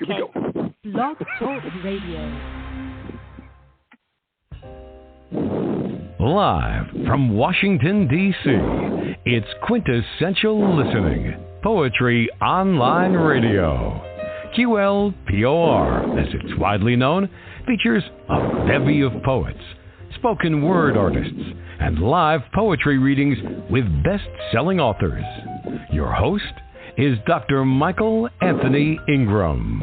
Here we go. Blog Talk Radio. Live from Washington, D.C., it's Quintessential Listening, Poetry Online Radio. QLPOR, as it's widely known, features a bevy of poets, spoken word artists, and live poetry readings with best-selling authors. Your host is Dr. Michael Anthony Ingram.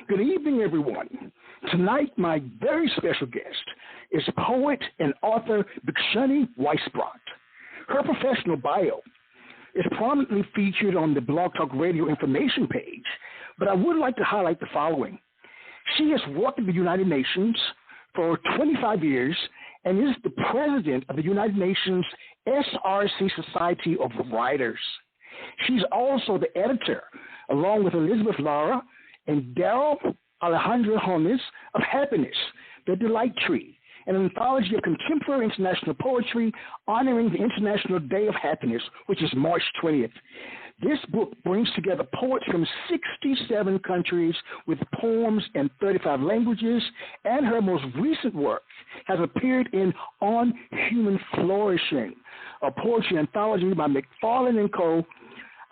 Good evening, everyone. Tonight, my very special guest is poet and author Bhikshuni Weisbrot. Her professional bio is prominently featured on the Blog Talk Radio information page, but I would like to highlight the following. She has worked at the United Nations for 25 years and is the president of the United Nations SRC Society of Writers. She's also the editor, along with Elizabeth Lara and Darrel, Alejandro Holnes, of Happiness, The Delight Tree, an anthology of contemporary international poetry honoring the International Day of Happiness, which is March 20th. This book brings together poets from 67 countries with poems in 35 languages, and her most recent work has appeared in On Human Flourishing, a poetry anthology by McFarland and Co.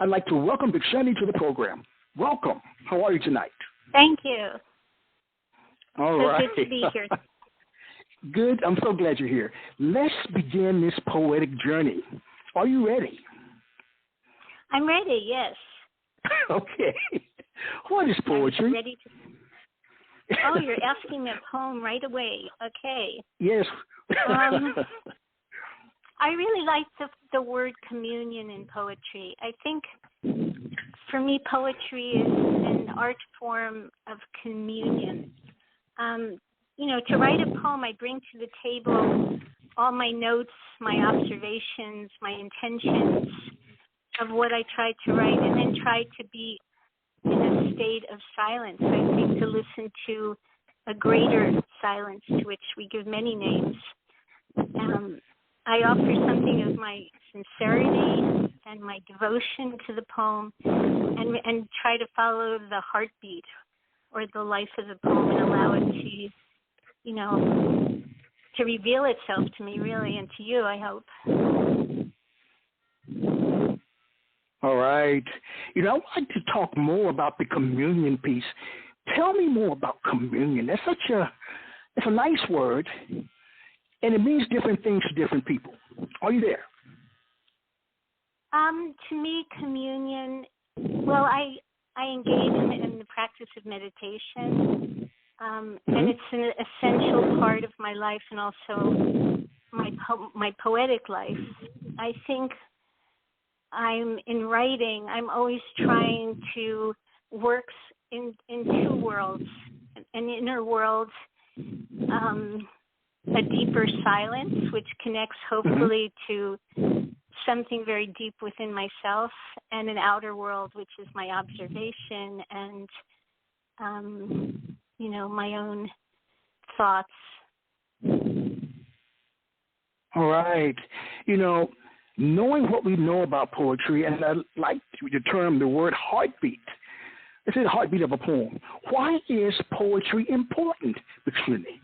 I'd like to welcome Bhikshuni to the program. Welcome. How are you tonight? Thank you. All so right. Good to be here. Good. I'm so glad you're here. Let's begin this poetic journey. Are you ready? I'm ready, yes. Okay. What is poetry? I'm ready to... Oh, you're asking me a poem right away. Okay. Yes. I really like the word communion in poetry. I think for me, poetry is an art form of communion. To write a poem, I bring to the table all my notes, my observations, my intentions of what I try to write, and then try to be in a state of silence. I think to listen to a greater silence, to which we give many names. I offer something of my sincerity and my devotion to the poem, and try to follow the heartbeat or the life of the poem and allow it to, to reveal itself to me, really, and to you, I hope. All right. I'd like to talk more about the communion piece. Tell me more about communion. That's it's a nice word, and it means different things to different people. Are you there? To me, communion, well, I engage in the practice of meditation, and it's an essential part of my life and also my poetic life. I think in writing, I'm always trying to work in two worlds, an inner world, a deeper silence, which connects hopefully to something very deep within myself, and an outer world, which is my observation and, my own thoughts. All right. Knowing what we know about poetry, and I like the word heartbeat. This is the heartbeat of a poem. Why is poetry important, Bhikshuni?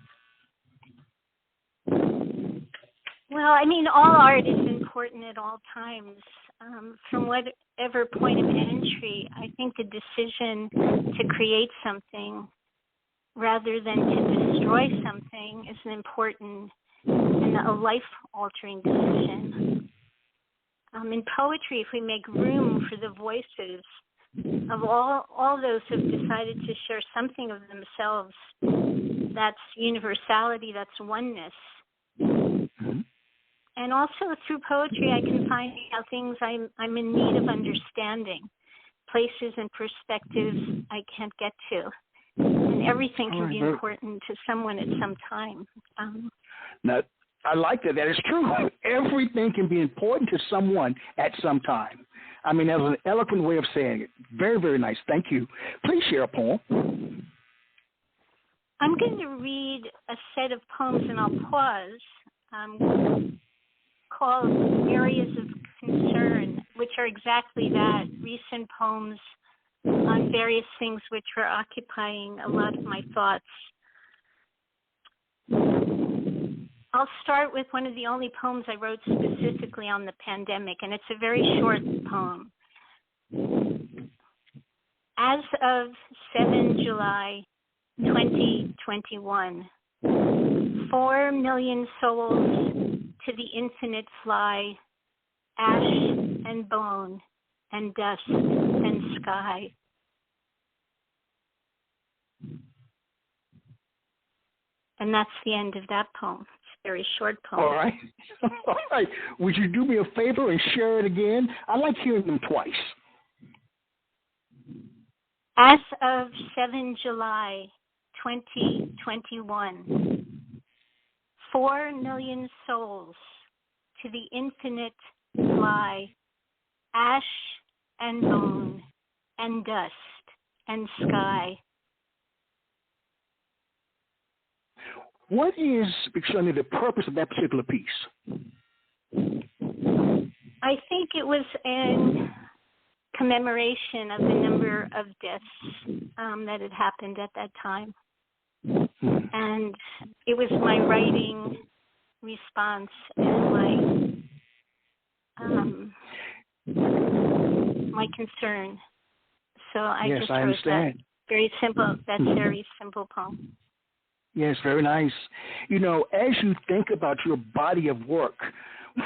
Well, all art is important at all times. From whatever point of entry, I think the decision to create something rather than to destroy something is an important and a life-altering decision. In poetry, if we make room for the voices of all those who have decided to share something of themselves, that's universality, that's oneness. And also through poetry, I can find out things I'm in need of understanding, places and perspectives I can't get to. And everything can be important to someone at some time. Now, I like that. That is true. Everything can be important to someone at some time. That was an eloquent way of saying it. Very, very nice. Thank you. Please share a poem. I'm going to read a set of poems, and I'll pause, called Areas of Concern, which are exactly that, recent poems on various things which were occupying a lot of my thoughts. I'll start with one of the only poems I wrote specifically on the pandemic, and it's a very short poem. As of 7 July 2021, 4 million souls to the infinite fly, ash and bone and dust and sky. And that's the end of that poem. It's a very short poem. All right. All right. Would you do me a favor and share it again? I like hearing them twice. As of 7 July 2021, 4 million souls to the infinite fly, ash and bone and dust and sky. What is, Bhikshuni, the purpose of that particular piece? I think it was in commemoration of the number of deaths that had happened at that time. And it was my writing response and my concern. So I just wrote understand. that very simple poem. Yes, very nice. You know, as you think about your body of work,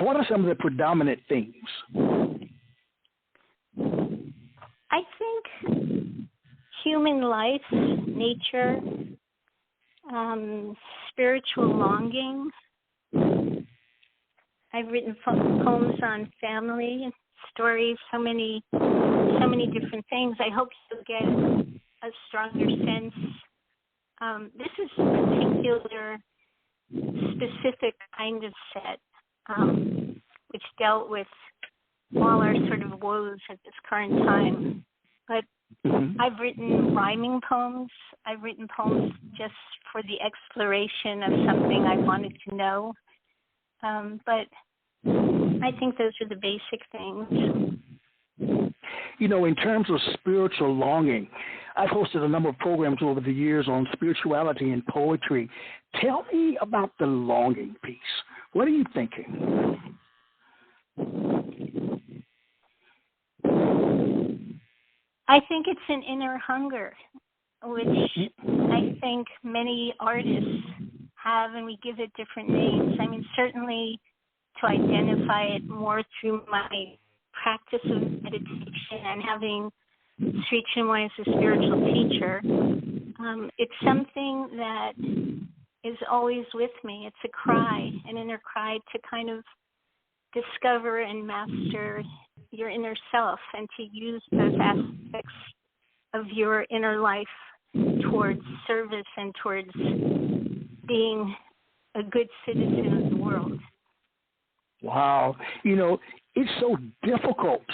what are some of the predominant themes? I think human life, nature, spiritual longing. I've written poems on family, stories, so many different things. I hope you'll get a stronger sense. This is a particular, specific kind of set, which dealt with all our sort of woes at this current time. But I've written rhyming poems. I've written poems just for the exploration of something I wanted to know. But I think those are the basic things. You know, in terms of spiritual longing, I've hosted a number of programs over the years on spirituality and poetry. Tell me about the longing piece. What are you thinking? I think it's an inner hunger, which I think many artists have, and we give it different names. I mean, certainly to identify it more through my practice of meditation and having Sri Chinmoy as a spiritual teacher, it's something that is always with me. It's a cry, an inner cry to kind of discover and master your inner self and to use those aspects of your inner life towards service and towards being a good citizen of the world. Wow. You know, it's so difficult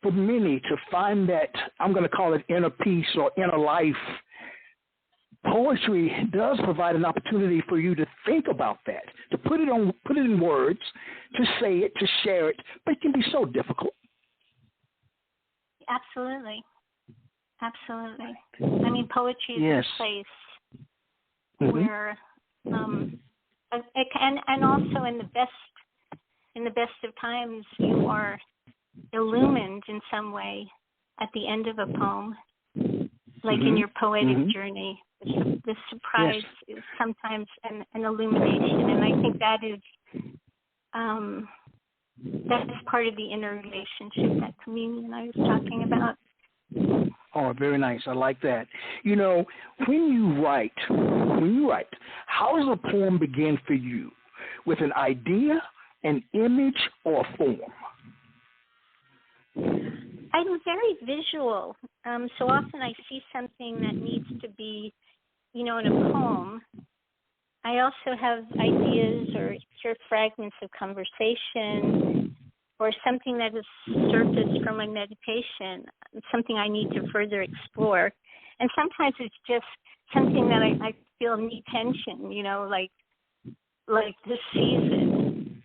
for many to find that, I'm going to call it inner peace or inner life. Poetry does provide an opportunity for you to think about that, to put it in words, to say it, to share it, but it can be so difficult. Absolutely. Absolutely. I mean, poetry is a place where, and also in the best of times, you are illumined in some way at the end of a poem, like in your poetic journey. The surprise is sometimes an illumination, and I think that is part of the inner relationship, that communion I was talking about. Oh, very nice. I like that. You know, when you write, how does a poem begin for you? With an idea, an image, or a form? I'm very visual. So often I see something that needs to be, in a poem. I also have ideas or hear fragments of conversation or something that has surfaced from my meditation, something I need to further explore. And sometimes it's just something that I feel need tension, like this season.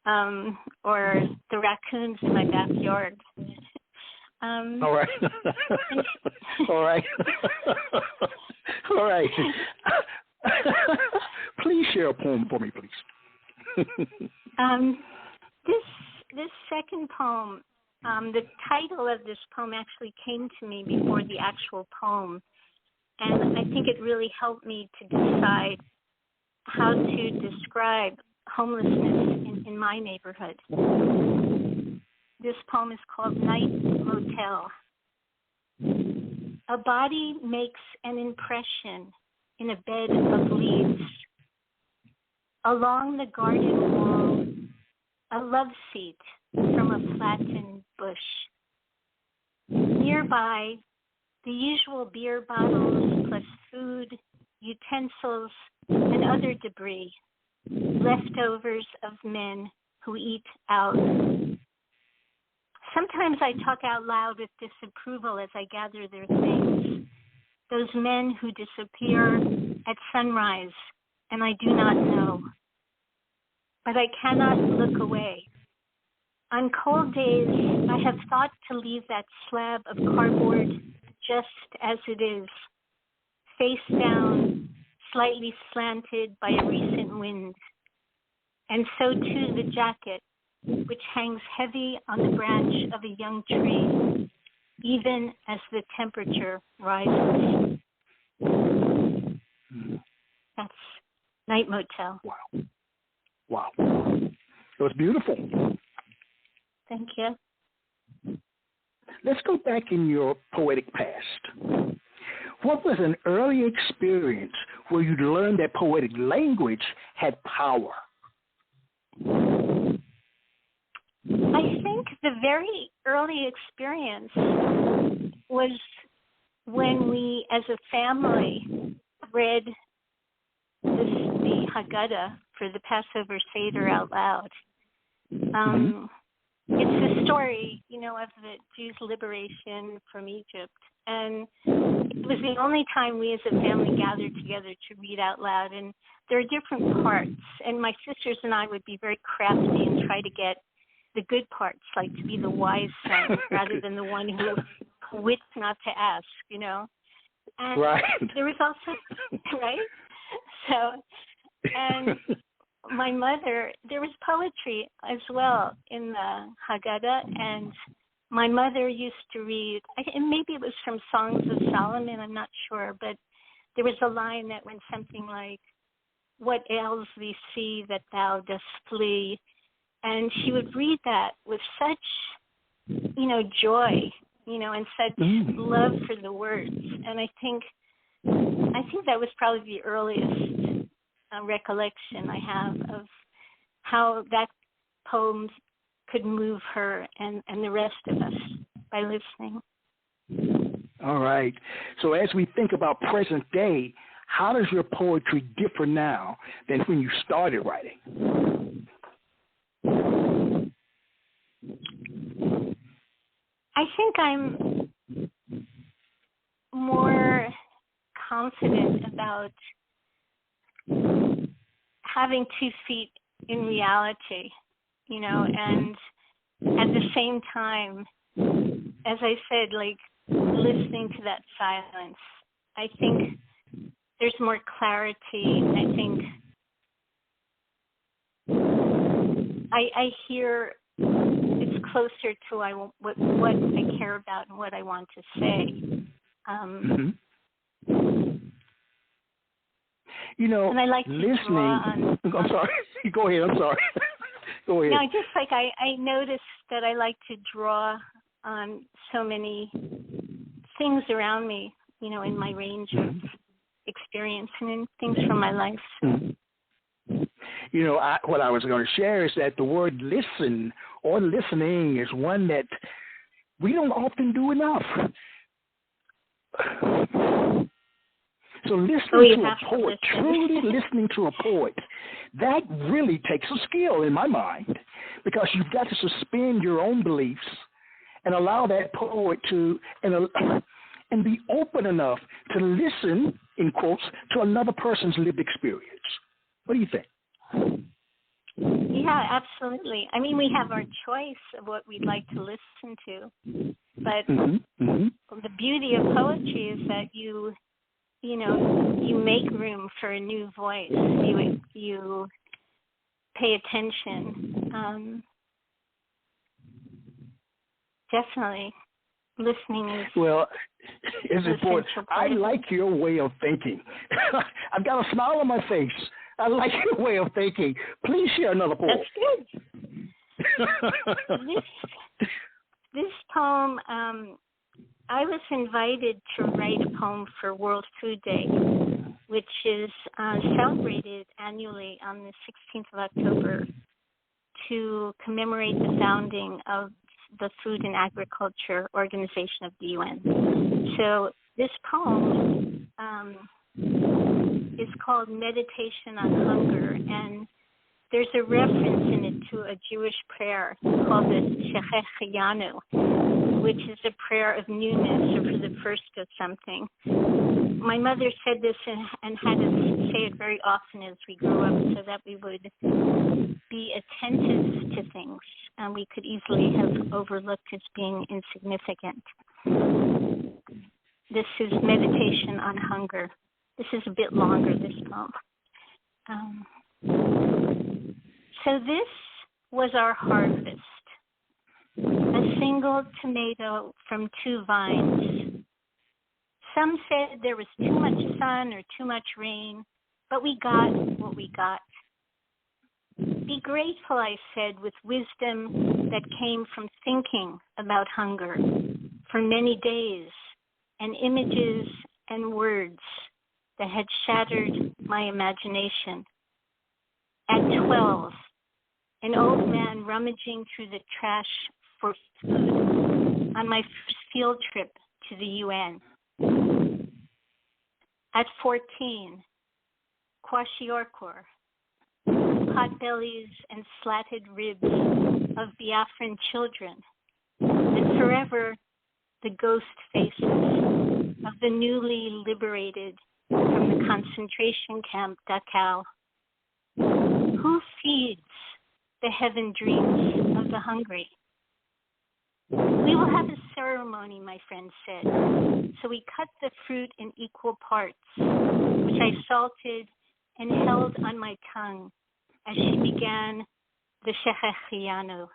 or the raccoons in my backyard. All right. All right. All right. Please share a poem for me, please. This second poem, the title of this poem actually came to me before the actual poem, and I think it really helped me to decide how to describe homelessness in my neighborhood. This poem is called Night Motel. A body makes an impression in a bed of leaves. Along the garden wall, a love seat from a flattened bush. Nearby, the usual beer bottles plus food, utensils, and other debris, leftovers of men who eat out. Sometimes I talk out loud with disapproval as I gather their things. Those men who disappear at sunrise, and I do not know. But I cannot look away. On cold days, I have thought to leave that slab of cardboard just as it is, face down, slightly slanted by a recent wind. And so too the jacket, which hangs heavy on the branch of a young tree, even as the temperature rises. That's Night Motel. Wow. Wow. It was beautiful. Thank you. Let's go back in your poetic past. What was an early experience where you learned that poetic language had power? I think the very early experience was when we, as a family, read the Haggadah for the Passover Seder out loud. It's the story, of the Jews' liberation from Egypt. And it was the only time we as a family gathered together to read out loud. And there are different parts. And my sisters and I would be very crafty and try to get the good parts, like to be the wise son rather than the one who wits not to ask, And right. There was also, right? So, and my mother, there was poetry as well in the Haggadah, and my mother used to read, and maybe it was from Songs of Solomon, I'm not sure, but there was a line that went something like, "What ails thee, see that thou dost flee?" And she would read that with such, joy, and such love for the words. And I think that was probably the earliest recollection I have of how that poem could move her and the rest of us by listening. All right. So as we think about present day, how does your poetry differ now than when you started writing? I think I'm more confident about having 2 feet in reality, and at the same time, as I said, like listening to that silence. I think there's more clarity. I think I hear it's closer to what I care about and what I want to say. And I like to listening. draw on. I'm sorry. Go ahead. I'm sorry. Go ahead. No, just like I noticed that I like to draw on so many things around me, in my range of experience and in things from my life. What I was going to share is that the word listen or listening is one that we don't often do enough. So listening to a poet, truly listening to a poet, that really takes a skill in my mind, because you've got to suspend your own beliefs and allow that poet to, and be open enough to listen, in quotes, to another person's lived experience. What do you think? Yeah, absolutely. I mean, we have our choice of what we'd like to listen to, but the beauty of poetry is that you make room for a new voice. You pay attention. Definitely, listening is it's important. I like your way of thinking. I've got a smile on my face. I like your way of thinking. Please share another poem. That's good. This poem, I was invited to write a poem for World Food Day, which is celebrated annually on the 16th of October to commemorate the founding of the Food and Agriculture Organization of the UN. So this poem is called Meditation on Hunger, and there's a reference in it to a Jewish prayer called the Shechecheyanu, which is a prayer of newness or for the first of something. My mother said this and had us say it very often as we grew up so that we would be attentive to things and we could easily have overlooked as being insignificant. This is Meditation on Hunger. This is a bit longer, this poem. So this was our harvest, a single tomato from 2 vines. Some said there was too much sun or too much rain, but we got what we got. Be grateful, I said, with wisdom that came from thinking about hunger for many days, and images and words that had shattered my imagination. At 12, an old man rummaging through the trash for food on my first field trip to the UN. At 14, kwashiorkor, potbellies and slatted ribs of Biafran children, and forever the ghost faces of the newly liberated from the concentration camp Dachau. Who feeds the heaven dreams of the hungry? We will have a ceremony, my friend said. So we cut the fruit in equal parts, which I salted and held on my tongue as she began the Shechecheyanu.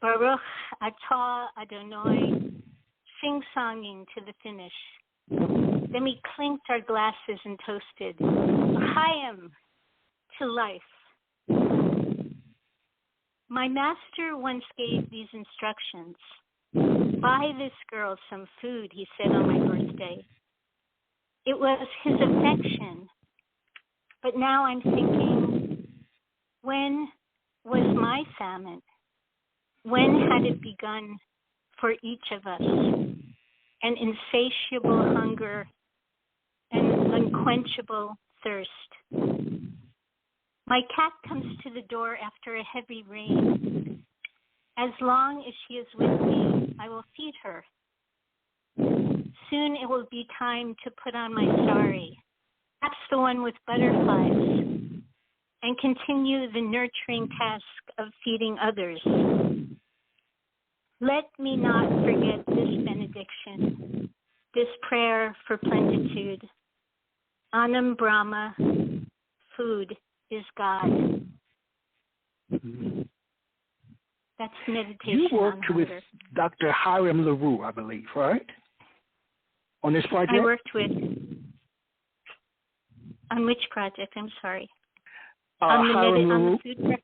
Baruch atah Adonai, sing-songing to the finish. Then we clinked our glasses and toasted, Chaim, to life. My master once gave these instructions. Buy this girl some food, he said on my birthday. It was his affection. But now I'm thinking, when was my famine? When had it begun for each of us? An insatiable hunger, an unquenchable thirst. My cat comes to the door after a heavy rain. As long as she is with me, I will feed her. Soon it will be time to put on my sari, perhaps the one with butterflies, and continue the nurturing task of feeding others. Let me not forget this benediction, this prayer for plenitude. Anam Brahma, food is God. That's meditation. You worked with Dr. Hiram LaRue, I believe, right? On this project? I worked with. On which project? I'm sorry. On the food project?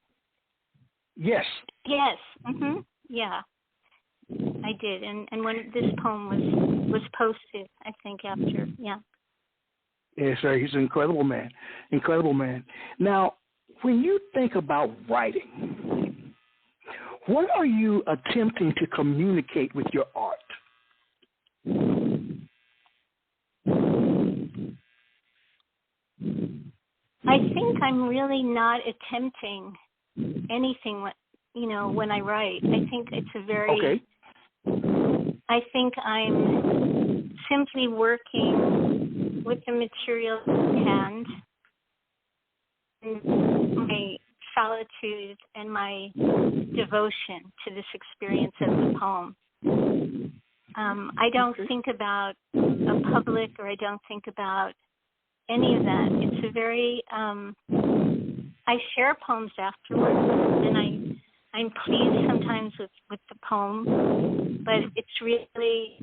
Yes. Yes. Yeah. I did, and when this poem was posted, I think after, yeah. Yes, sir. He's an incredible man. Incredible man. Now, when you think about writing, what are you attempting to communicate with your art? I think I'm really not attempting anything, when I write. I think it's a very... Okay. I think I'm simply working with the material at hand. My solitude and my devotion to this experience of the poem. I don't think about a public, or I don't think about any of that. It's a very, I share poems afterwards, and I'm pleased sometimes with the poem, but it's really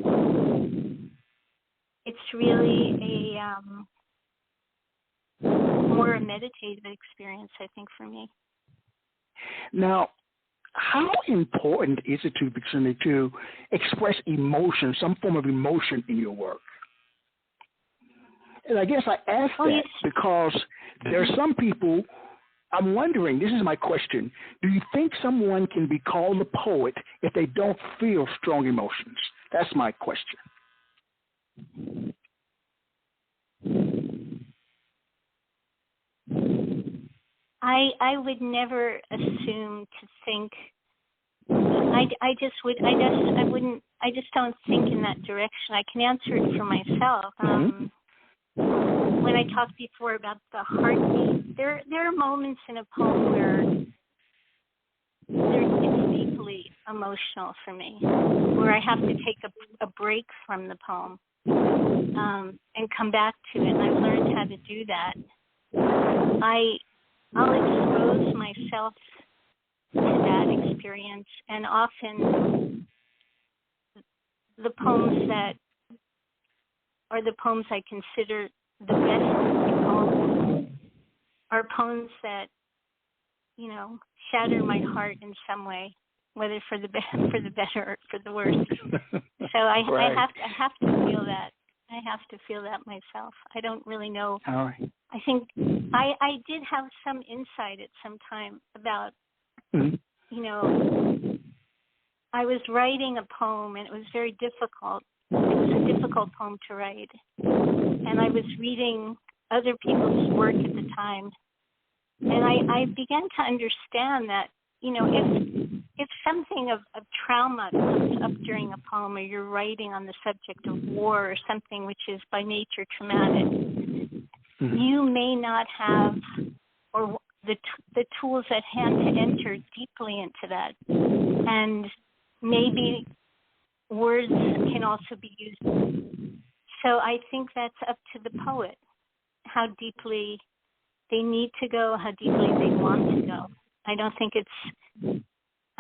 more a meditative experience, I think, for me. Now, how important is it to Bhikshuni to express emotion, some form of emotion in your work? And I guess I ask that because there are some people, I'm wondering, this is my question, do you think someone can be called a poet if they don't feel strong emotions? That's my question. I would never assume to think. I don't think in that direction. I can answer it for myself. When I talked before about the heartbeat, there are moments in a poem where it's deeply emotional for me, where I have to take a break from the poem and come back to it. And I've learned how to do that. I'll expose myself to that experience, and often the poems that are the poems I consider the best poems are poems that, shatter my heart in some way, whether for the better or for the worse. So I have to feel that. I have to feel that myself. I don't really know. All right. I think I did have some insight at some time about, I was writing a poem, and it was very difficult. It was a difficult poem to write. And I was reading other people's work at the time. And I began to understand that, if something of trauma comes up during a poem, or you're writing on the subject of war or something which is by nature traumatic, you may not have or the tools at hand to enter deeply into that. And maybe words can also be used. So I think that's up to the poet, how deeply they need to go, how deeply they want to go. I don't think you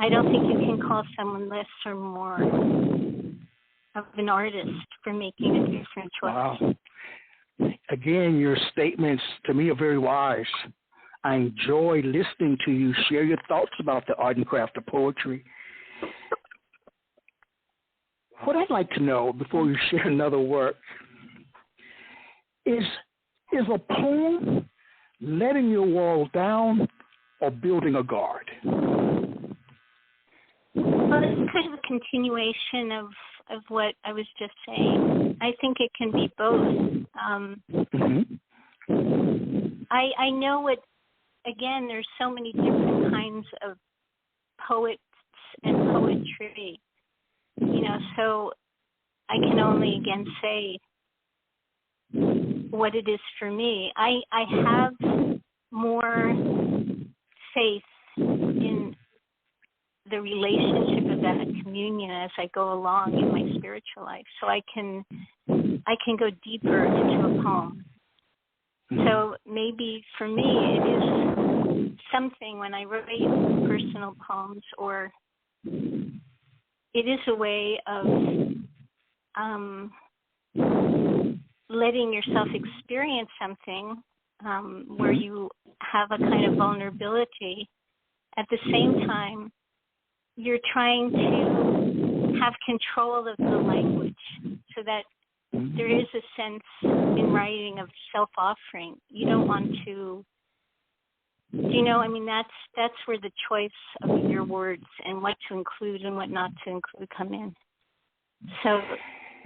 can call someone less or more of an artist for making a different choice. Wow. Again, your statements to me are very wise. I enjoy listening to you share your thoughts about the art and craft of poetry. What I'd like to know before you share another work is a poem letting your wall down or building a guard? Well, it's kind of a continuation of what I was just saying. I think it can be both. I know what, again, there's so many different kinds of poets and poetry, so I can only, again, say what it is for me. I have more faith in the relationship of that communion as I go along in my spiritual life, so I can go deeper into a poem. So maybe for me it is something when I write personal poems, or it is a way of letting yourself experience something where you have a kind of vulnerability. At the same time, you're trying to have control of the language so that there is a sense in writing of self-offering. You don't want to, that's where the choice of your words and what to include and what not to include come in. So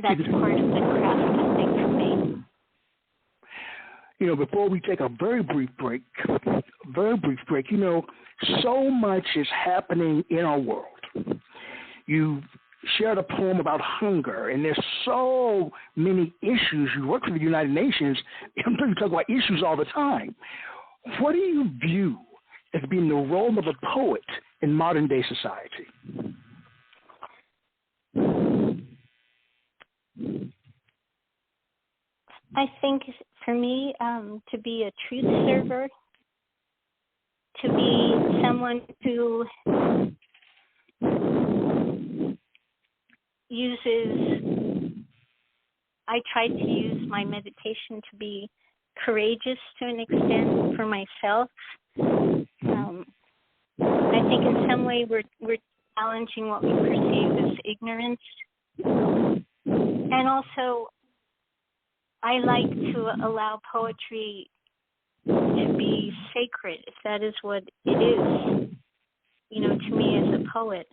that's part of the craft, I think, for me. Before we take a very brief break, so much is happening in our world. You shared a poem about hunger, and there's so many issues. You work for the United Nations, you talk about issues all the time. What do you view as being the role of a poet in modern day society? I think for me, to be a truth server, to be someone who I try to use my meditation to be courageous to an extent for myself. I think in some way we're challenging what we perceive as ignorance. And also, I like to allow poetry to be sacred, if that is what it is, to me as a poet.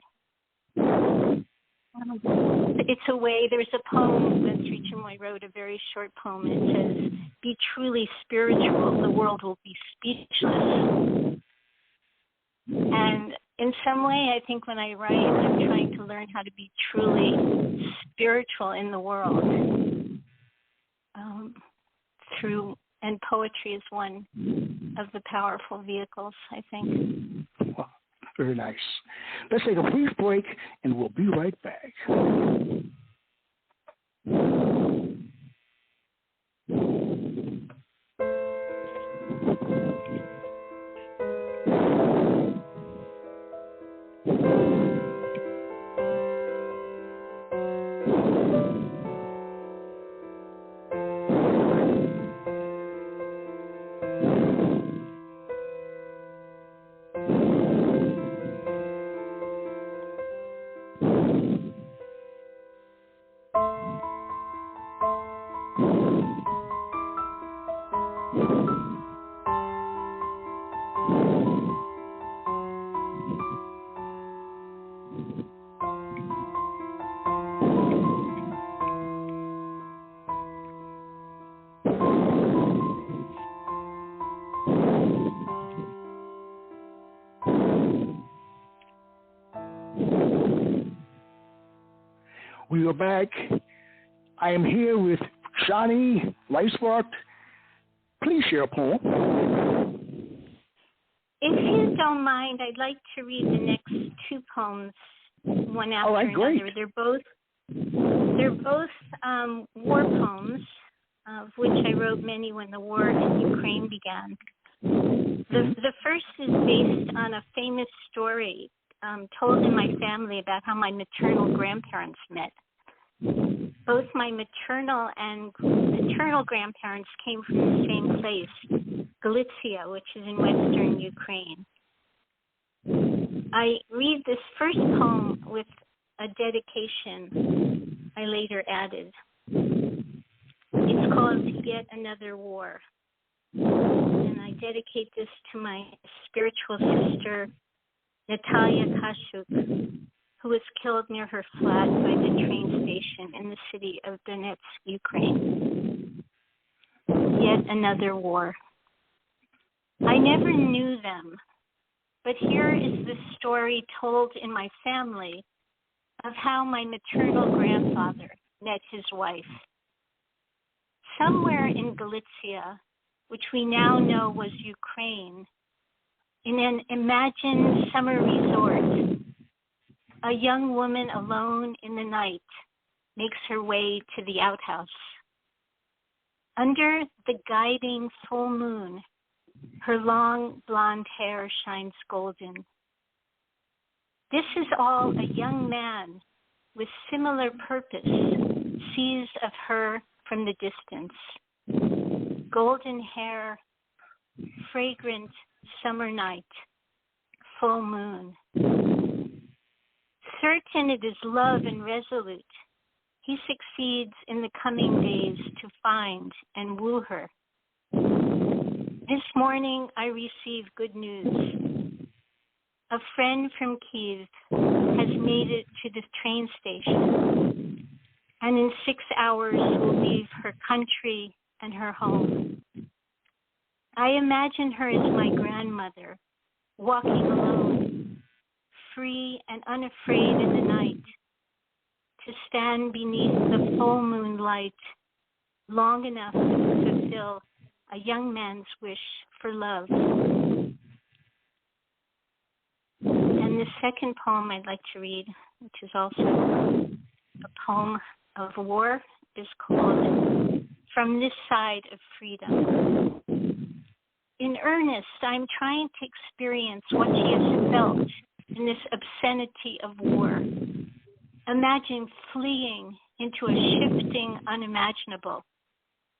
It's a way, there's a poem that Sri Chinmoy wrote, a very short poem. It says, be truly spiritual, the world will be speechless. And in some way, I think when I write, I'm trying to learn how to be truly spiritual in the world. And poetry is one of the powerful vehicles, I think. Wow, very nice. Let's take a brief break, and we'll be right back. We are back. I am here with Bhikshuni Weisbrot. Please share a poem. If you don't mind, I'd like to read the next two poems, one after another. Great. They're both war poems, of which I wrote many when the war in Ukraine began. The first is based on a famous story told in my family about how my maternal grandparents met. Both my maternal and paternal grandparents came from the same place, Galicia, which is in western Ukraine. I read this first poem with a dedication I later added. It's called Yet Another War. And I dedicate this to my spiritual sister, Natalia Kashuk, who was killed near her flat by the train station in the city of Donetsk, Ukraine. Yet another war. I never knew them, but here is the story told in my family of how my maternal grandfather met his wife. Somewhere in Galicia, which we now know was Ukraine, in an imagined summer resort, a young woman alone in the night makes her way to the outhouse. Under the guiding full moon, her long blonde hair shines golden. This is all a young man with similar purpose sees of her from the distance. Golden hair, fragrant summer night, full moon. Certain it is love and resolute, he succeeds in the coming days to find and woo her. This morning I received good news. A friend from Kiev has made it to the train station, and in 6 hours will leave her country and her home. I imagine her as my grandmother, walking alone, free and unafraid in the night, to stand beneath the full moonlight long enough to fulfill a young man's wish for love. the second poem I'd like to read, which is also a poem of war, is called From This Side of Freedom. In earnest, I'm trying to experience what she has felt in this obscenity of war. Imagine fleeing into a shifting unimaginable,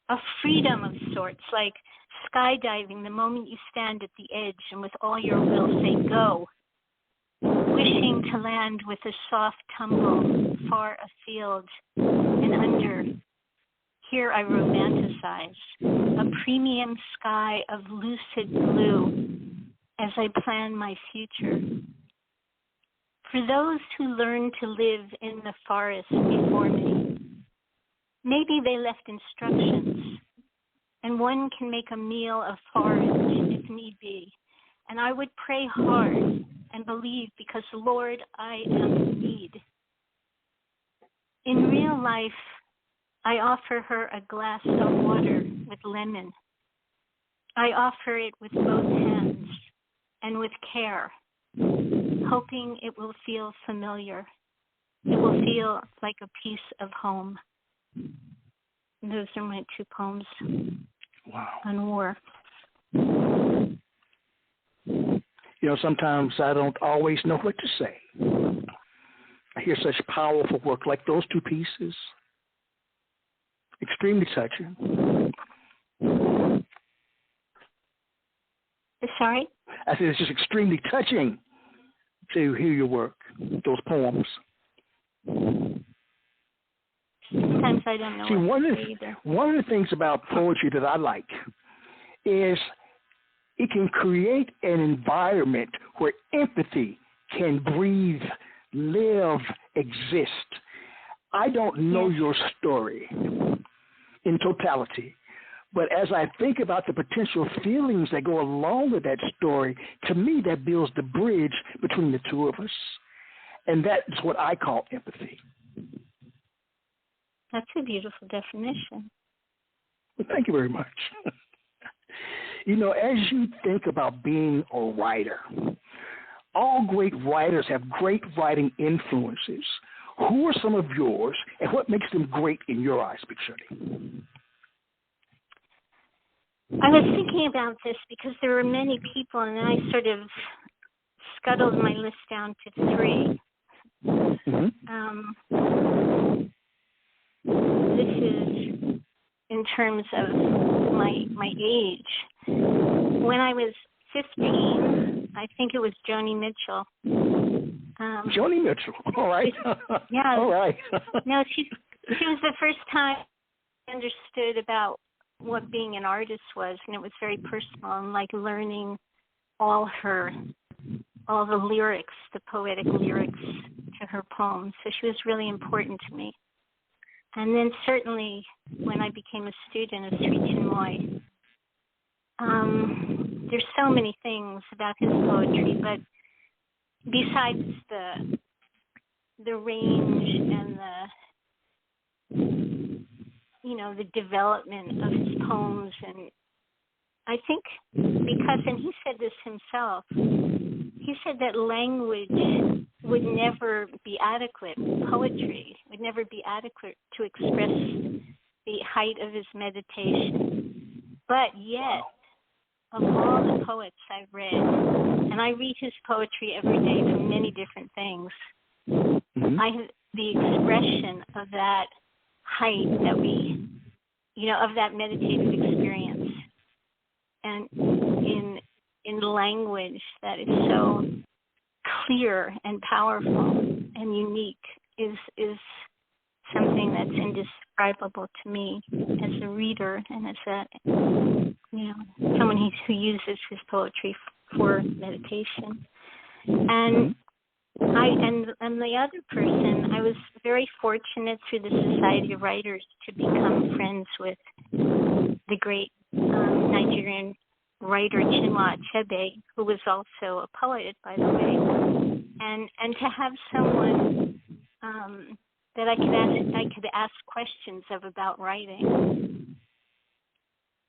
a freedom of sorts, like skydiving the moment you stand at the edge and with all your will say go, wishing to land with a soft tumble far afield and under. Here I romanticize a premium sky of lucid blue as I plan my future. For those who learn to live in the forest before me, maybe they left instructions, and one can make a meal of forage if need be. And I would pray hard and believe because, Lord, I am in need. In real life, I offer her a glass of water with lemon. I offer it with both hands and with care, hoping it will feel familiar. It will feel like a piece of home. And those are my two poems on war. You know, sometimes I don't always know what to say. I hear such powerful work like those two pieces. Extremely touching. Sorry? I said it's just extremely touching to hear your work, those poems. Sometimes I don't know what to say either. One of the things about poetry that I like is it can create an environment where empathy can breathe, live, exist. I don't know your story in totality, but as I think about the potential feelings that go along with that story, to me that builds the bridge between the two of us. And that's what I call empathy. That's a beautiful definition. Well, thank you very much. You know, as you think about being a writer, all great writers have great writing influences. Who are some of yours, and what makes them great in your eyes, Bhikshuni? I was thinking about this because there were many people, and I sort of scuttled my list down to three. This is in terms of my age. When I was 15, I think it was Joni Mitchell. Joni Mitchell, all right. Yeah. All right. No, she was the first time I understood about what being an artist was, and it was very personal, and like learning all the lyrics, the poetic lyrics to her poems. So she was really important to me. And then certainly when I became a student of Sri Chinmoy, there's so many things about his poetry, but besides the range and the development of his poems, and I think because, and he said this himself, he said that language would never be adequate, poetry would never be adequate to express the height of his meditation. But yet, of all the poets I've read, and I read his poetry every day from many different things, the expression of that height that we, of that meditative experience, and in language that is so clear and powerful and unique is something that's indescribable to me as a reader and as someone who uses his poetry for meditation. And and the other person, I was very fortunate through the Society of Writers to become friends with the great Nigerian writer Chinua Achebe, who was also a poet, by the way, and to have someone that I could ask questions of about writing.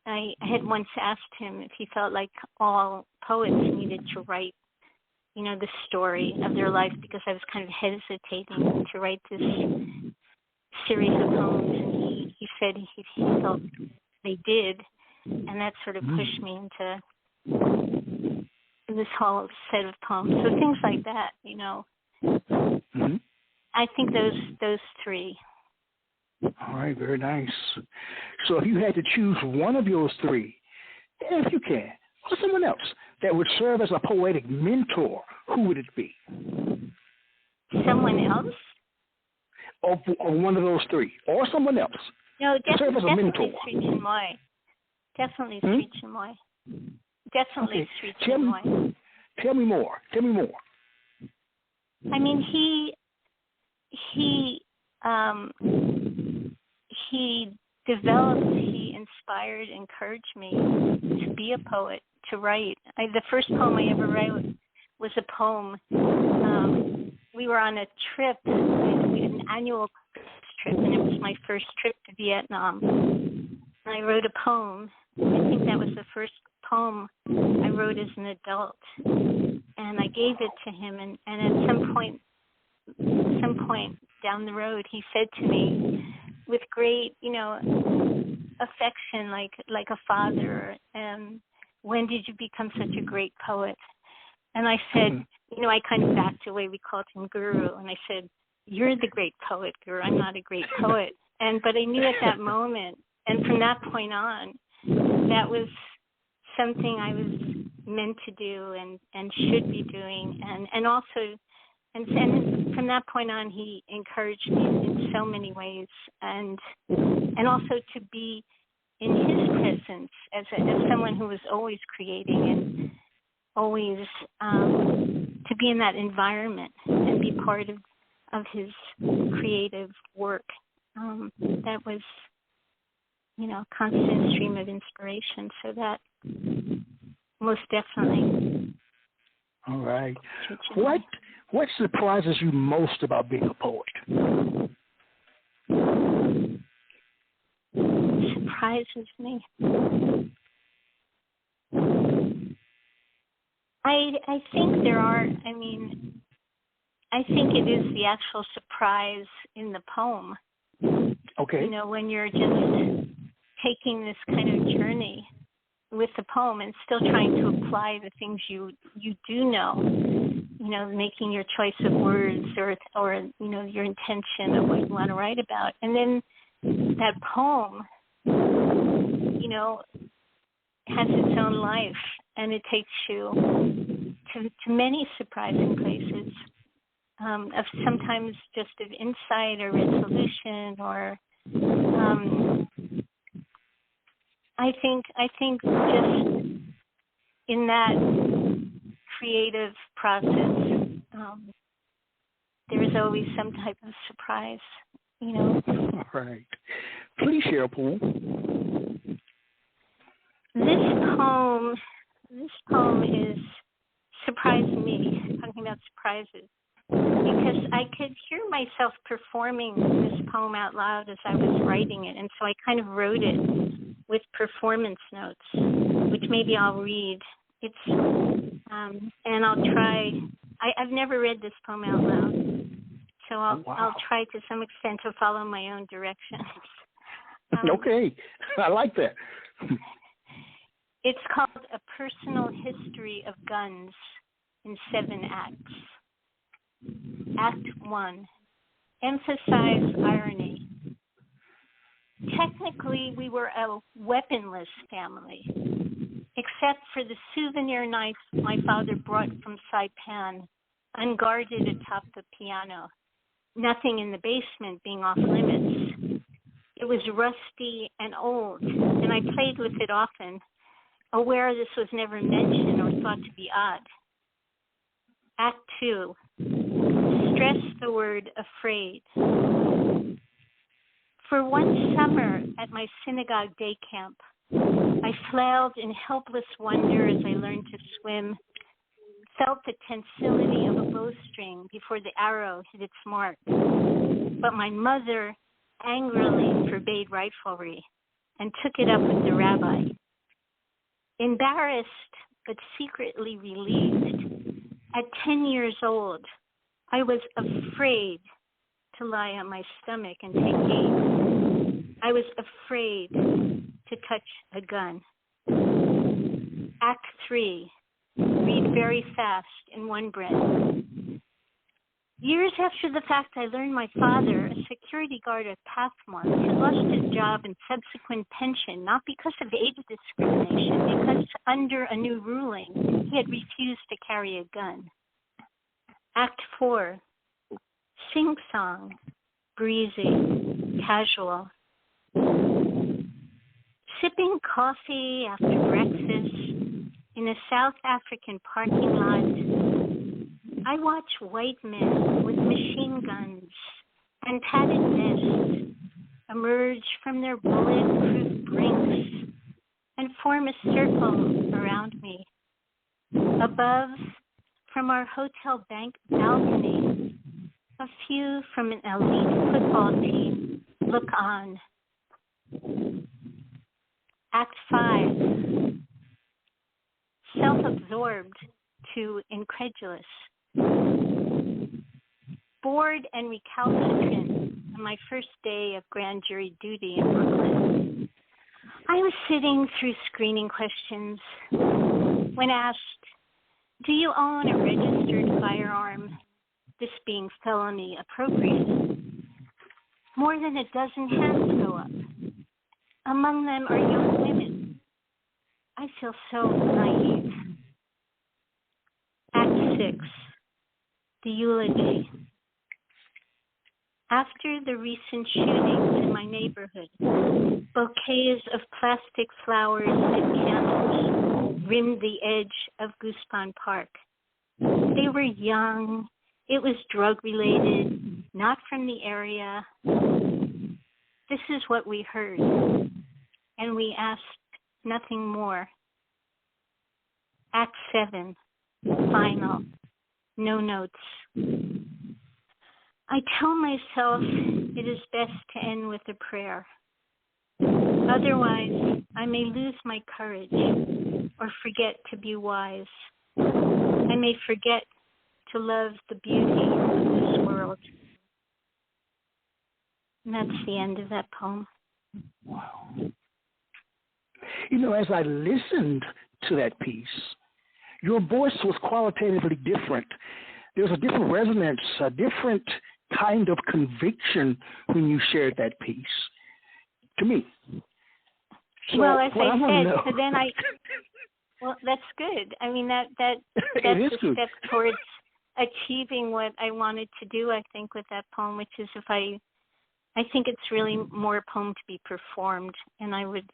I had once asked him if he felt like all poets needed to write the story of their life, because I was kind of hesitating to write this series of poems, and he said he felt they did, and that sort of pushed me into this whole set of poems. So things like that, I think those three. All right, very nice. So if you had to choose one of those three, if you can, or someone else that would serve as a poetic mentor, who would it be? Someone else? Or one of those three, or someone else. No, serve as a mentor. Sri Chinmoy. Definitely Sri Chinmoy. Definitely Sri Chinmoy. Tell me more. I mean, he developed, he inspired, encouraged me to be a poet, to write. The first poem I ever wrote was a poem. We were on a trip, we had an annual trip, and it was my first trip to Vietnam. And I wrote a poem. I think that was the first poem I wrote as an adult. And I gave it to him, and at some point down the road, he said to me with great, affection, like a father, when did you become such a great poet? And I said, I kind of backed away. We called him Guru. And I said, you're the great poet, Guru. I'm not a great poet. But I knew at that moment, and from that point on, that was something I was meant to do and should be doing. And also, and from that point on, he encouraged me in so many ways, and also to be in his presence as someone who was always creating and always to be in that environment and be part of his creative work. That was, a constant stream of inspiration. So that most definitely. All right. What surprises you most about being a poet? Surprises me. I think there are. I think it is the actual surprise in the poem. Okay. When you're just taking this kind of journey with the poem and still trying to apply the things you do know, making your choice of words or your intention of what you want to write about. And then that poem, has its own life, and it takes you to many surprising places, of sometimes just of insight or resolution, or I think just in that creative process, there is always some type of surprise, All right. Please share a poem. This poem is surprised me, talking about surprises, because I could hear myself performing this poem out loud as I was writing it, and so I kind of wrote it with performance notes, which maybe I'll read. It's and I'll try. I've never read this poem out loud, so I'll try to some extent to follow my own directions. Okay, I like that. It's called A Personal History of Guns in 7 acts. Act 1, emphasize irony. Technically, we were a weaponless family, except for the souvenir knife my father brought from Saipan, unguarded atop the piano, nothing in the basement being off limits. It was rusty and old, and I played with it often, aware this was never mentioned or thought to be odd. Act 2, stress the word afraid. For one summer at my synagogue day camp, I flailed in helpless wonder as I learned to swim, felt the tensility of a bowstring before the arrow hit its mark. But my mother angrily forbade riflery and took it up with the rabbi. Embarrassed but secretly relieved, At 10 years old, I was afraid to lie on my stomach and take aim. I was afraid to touch a gun. Act 3, read very fast in one breath. Years after the fact, I learned my father, a security guard at Pathmark, had lost his job and subsequent pension, not because of age discrimination, because under a new ruling, he had refused to carry a gun. Act 4, sing-song, breezy, casual. Sipping coffee after breakfast in a South African parking lot, I watch white men with machine guns and padded vests emerge from their bulletproof brinks and form a circle around me. Above, from our hotel bank balcony, a few from an elite football team look on. Act 5, self-absorbed to incredulous. Bored and recalcitrant on my first day of grand jury duty in Brooklyn, I was sitting through screening questions when asked, "Do you own a registered firearm?" This being felony appropriate. More than a dozen hands go up. Among them are young women. I feel so naive. Act 6, the eulogy. After the recent shootings in my neighborhood, bouquets of plastic flowers and candles rimmed the edge of Goosebon Park. They were young. It was drug-related, not from the area. This is what we heard, and we asked nothing more. Act 7, final, no notes. I tell myself it is best to end with a prayer. Otherwise, I may lose my courage or forget to be wise. I may forget to love the beauty of this world. And that's the end of that poem. Wow. You know, as I listened to that piece, your voice was qualitatively different. There was a different resonance, a different kind of conviction when you shared that piece, to me. So well, as I said, so then well, that's good. I mean, that's a step towards achieving what I wanted to do, I think, with that poem, which is I think it's really more a poem to be performed, and I would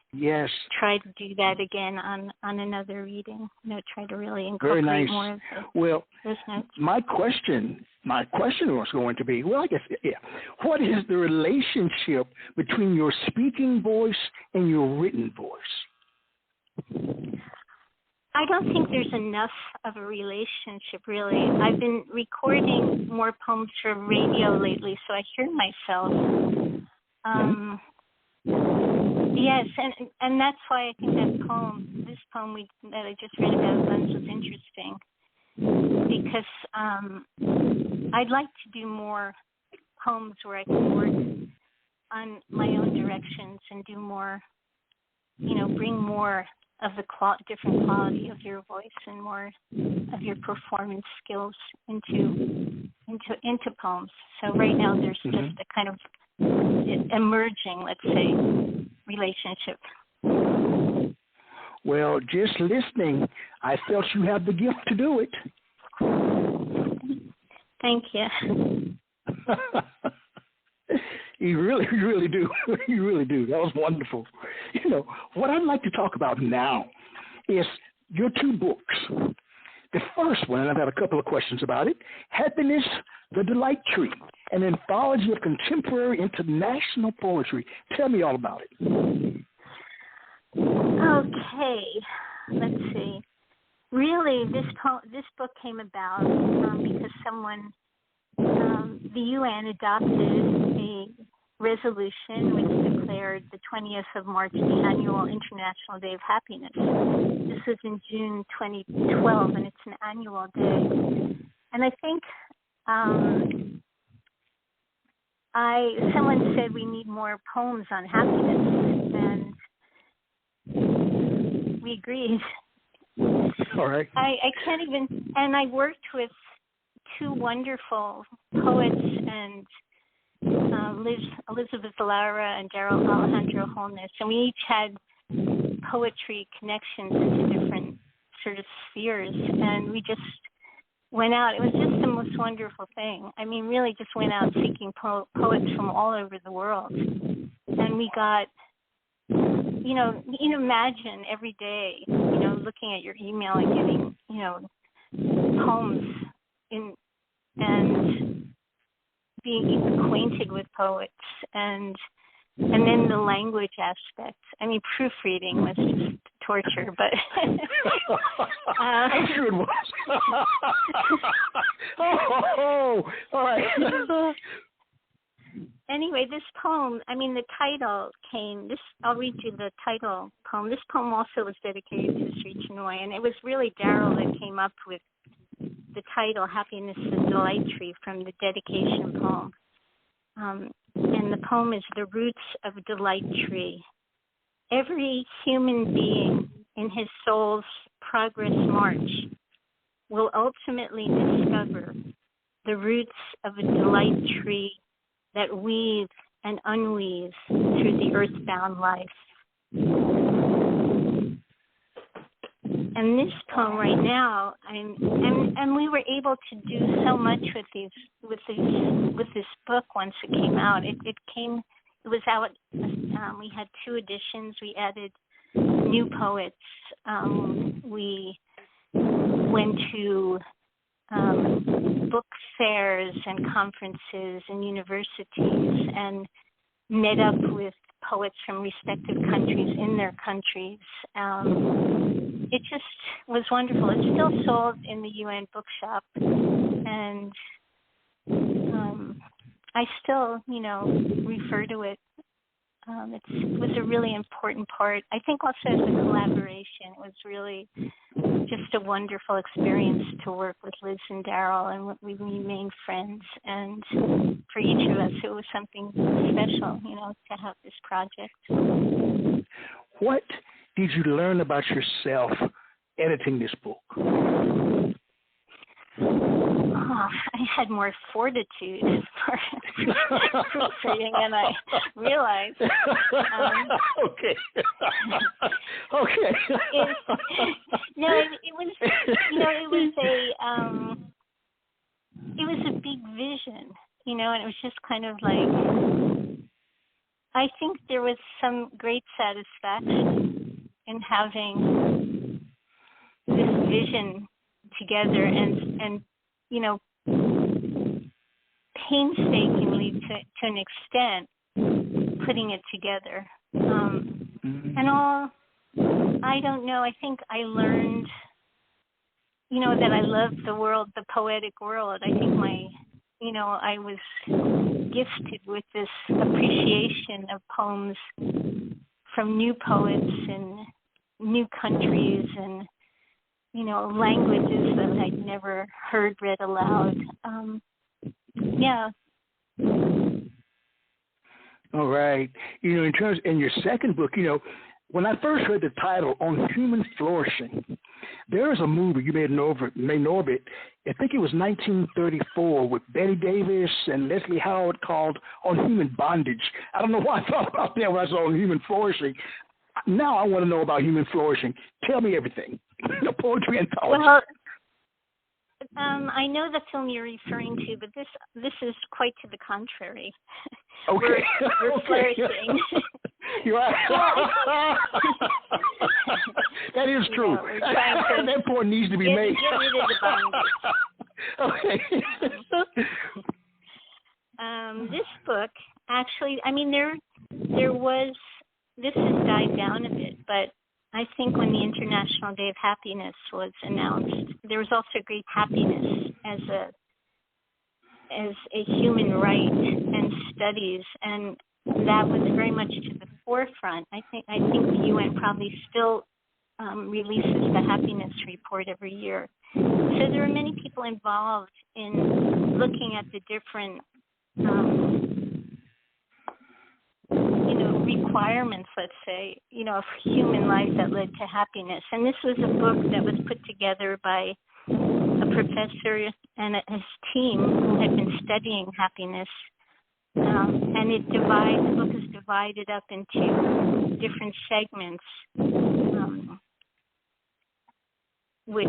try to do that again on another reading. Try to really incorporate more of those notes. My question was going to be, what is the relationship between your speaking voice and your written voice? I don't think there's enough of a relationship, really. I've been recording more poems for radio lately, so I hear myself. Yes, and that's why I think this poem that I just read about guns was interesting, because I'd like to do more poems where I can work on my own directions and do more, bring more of the different quality of your voice and more of your performance skills into poems. So right now there's just a kind of emerging, let's say, relationship. Well, just listening, I felt you have the gift to do it. Thank you. You really do. You really do. That was wonderful. What I'd like to talk about now is your two books. The first one, and I've had a couple of questions about it, Happiness, the Delight Tree, an anthology of contemporary international poetry. Tell me all about it. Okay. Let's see. Really, this book came about because someone, the UN adopted resolution which declared the 20th of March the annual International Day of Happiness. This was in June 2012, and it's an annual day. And I think someone said we need more poems on happiness, and we agreed. All right. I can't even, and I worked with two wonderful poets and Elizabeth Lara and Darrel Alejandro Holnes, and we each had poetry connections into different sort of spheres, and we just went out. It was just the most wonderful thing. I mean, really just went out seeking poets from all over the world, and we got, you know, imagine every day, you know, looking at your email and getting, you know, poems and being acquainted with poets, and then the language aspect. I mean, proofreading was just torture, but I'm sure it was. Oh, all right. Anyway, this poem, I mean, the title came, I'll read you the title poem. This poem also was dedicated to Sri Chinmoy, and it was really Darrel that came up with the title, Happiness and Delight Tree, from the dedication poem. And the poem is The Roots of Delight Tree. Every human being in his soul's progress march will ultimately discover the roots of a delight tree that weave and unweave through the earthbound life. And this poem right now, and we were able to do so much with this book once it came out. It was out. We had 2 editions. We added new poets. We went to book fairs and conferences and universities and met up with poets from respective countries in their countries. It just was wonderful. It's still sold in the UN bookshop, and I still, you know, refer to it. It was a really important part. I think also as a collaboration, it was really just a wonderful experience to work with Liz and Darrel, and we remained friends. And for each of us, it was something special, you know, to have this project. What did you learn about yourself editing this book? I had more fortitude for proofreading than I realized. Okay. It was, you know, it was a big vision, you know, and it was just kind of like, I think there was some great satisfaction in having this vision together and you know, painstakingly to an extent putting it together. And all, I don't know, I think I learned, you know, that I love the world, the poetic world. I think I was gifted with this appreciation of poems from new poets in new countries and, you know, languages that I'd never heard read aloud. Yeah. All right. You know, in your second book, you know, when I first heard the title, On Human Flourishing, there is a movie you made in orbit, I think it was 1934, with Betty Davis and Leslie Howard, called On Human Bondage. I don't know why I thought about that when I saw On Human Flourishing. Now I want to know about Human Flourishing. Tell me everything. The Poetry Anthology. Well, I know the film you're referring to, but this is quite to the contrary. Okay. We're flourishing. You're right. That is true. That point needs to be made. Get rid of the bondage. Okay. This book, actually, I mean, there was, this has died down a bit, but I think when the International Day of Happiness was announced, there was also great happiness as a human right and studies. And that was very much to the forefront. I think the UN probably still releases the happiness report every year. So there are many people involved in looking at the different requirements, let's say, of human life that led to happiness. And this was a book that was put together by a professor and his team who had been studying happiness. And the book is divided up into different segments, which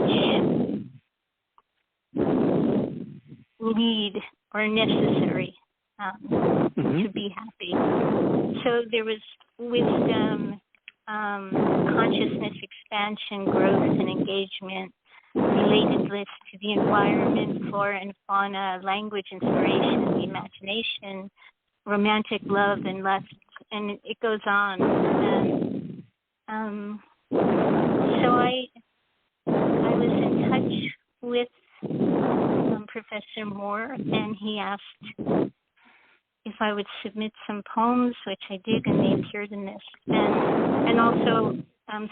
need or are necessary to be happy. So there was wisdom, consciousness expansion, growth and engagement, relatedness to the environment, flora and fauna, language, inspiration, the imagination, romantic love and lust, and it goes on. And so I was in touch with Professor Moore, and he asked if I would submit some poems, which I did, and they appeared in this. And also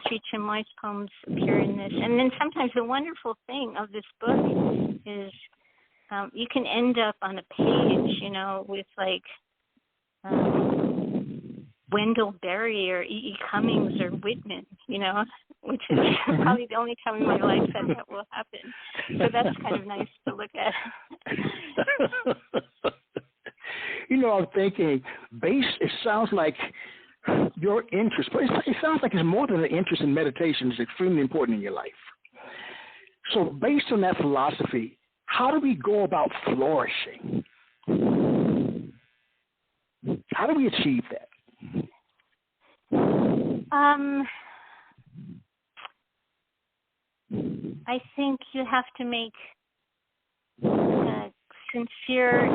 Sri Chinmoy's poems appear in this. And then sometimes the wonderful thing of this book is you can end up on a page, with like Wendell Berry or E.E. Cummings or Whitman, which is probably the only time in my life that will happen. So that's kind of nice to look at. I'm thinking, it sounds like your interest, but it sounds like it's more than an interest in meditation. It's extremely important in your life. So based on that philosophy, how do we go about flourishing? How do we achieve that? I think you have to make a sincere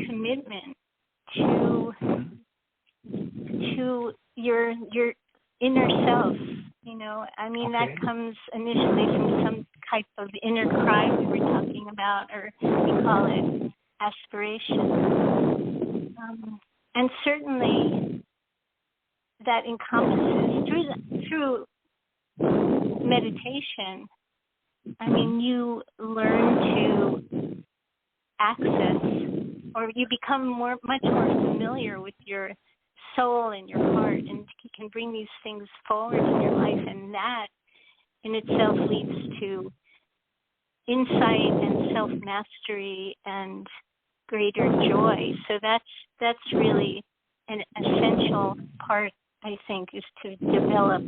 commitment to your inner self. That comes initially from some type of inner cry we were talking about, or we call it aspiration. And certainly that encompasses through meditation. You learn to access, or you become much more familiar with your soul and your heart, and you can bring these things forward in your life, and that in itself leads to insight and self-mastery and greater joy. So that's really an essential part, I think, is to develop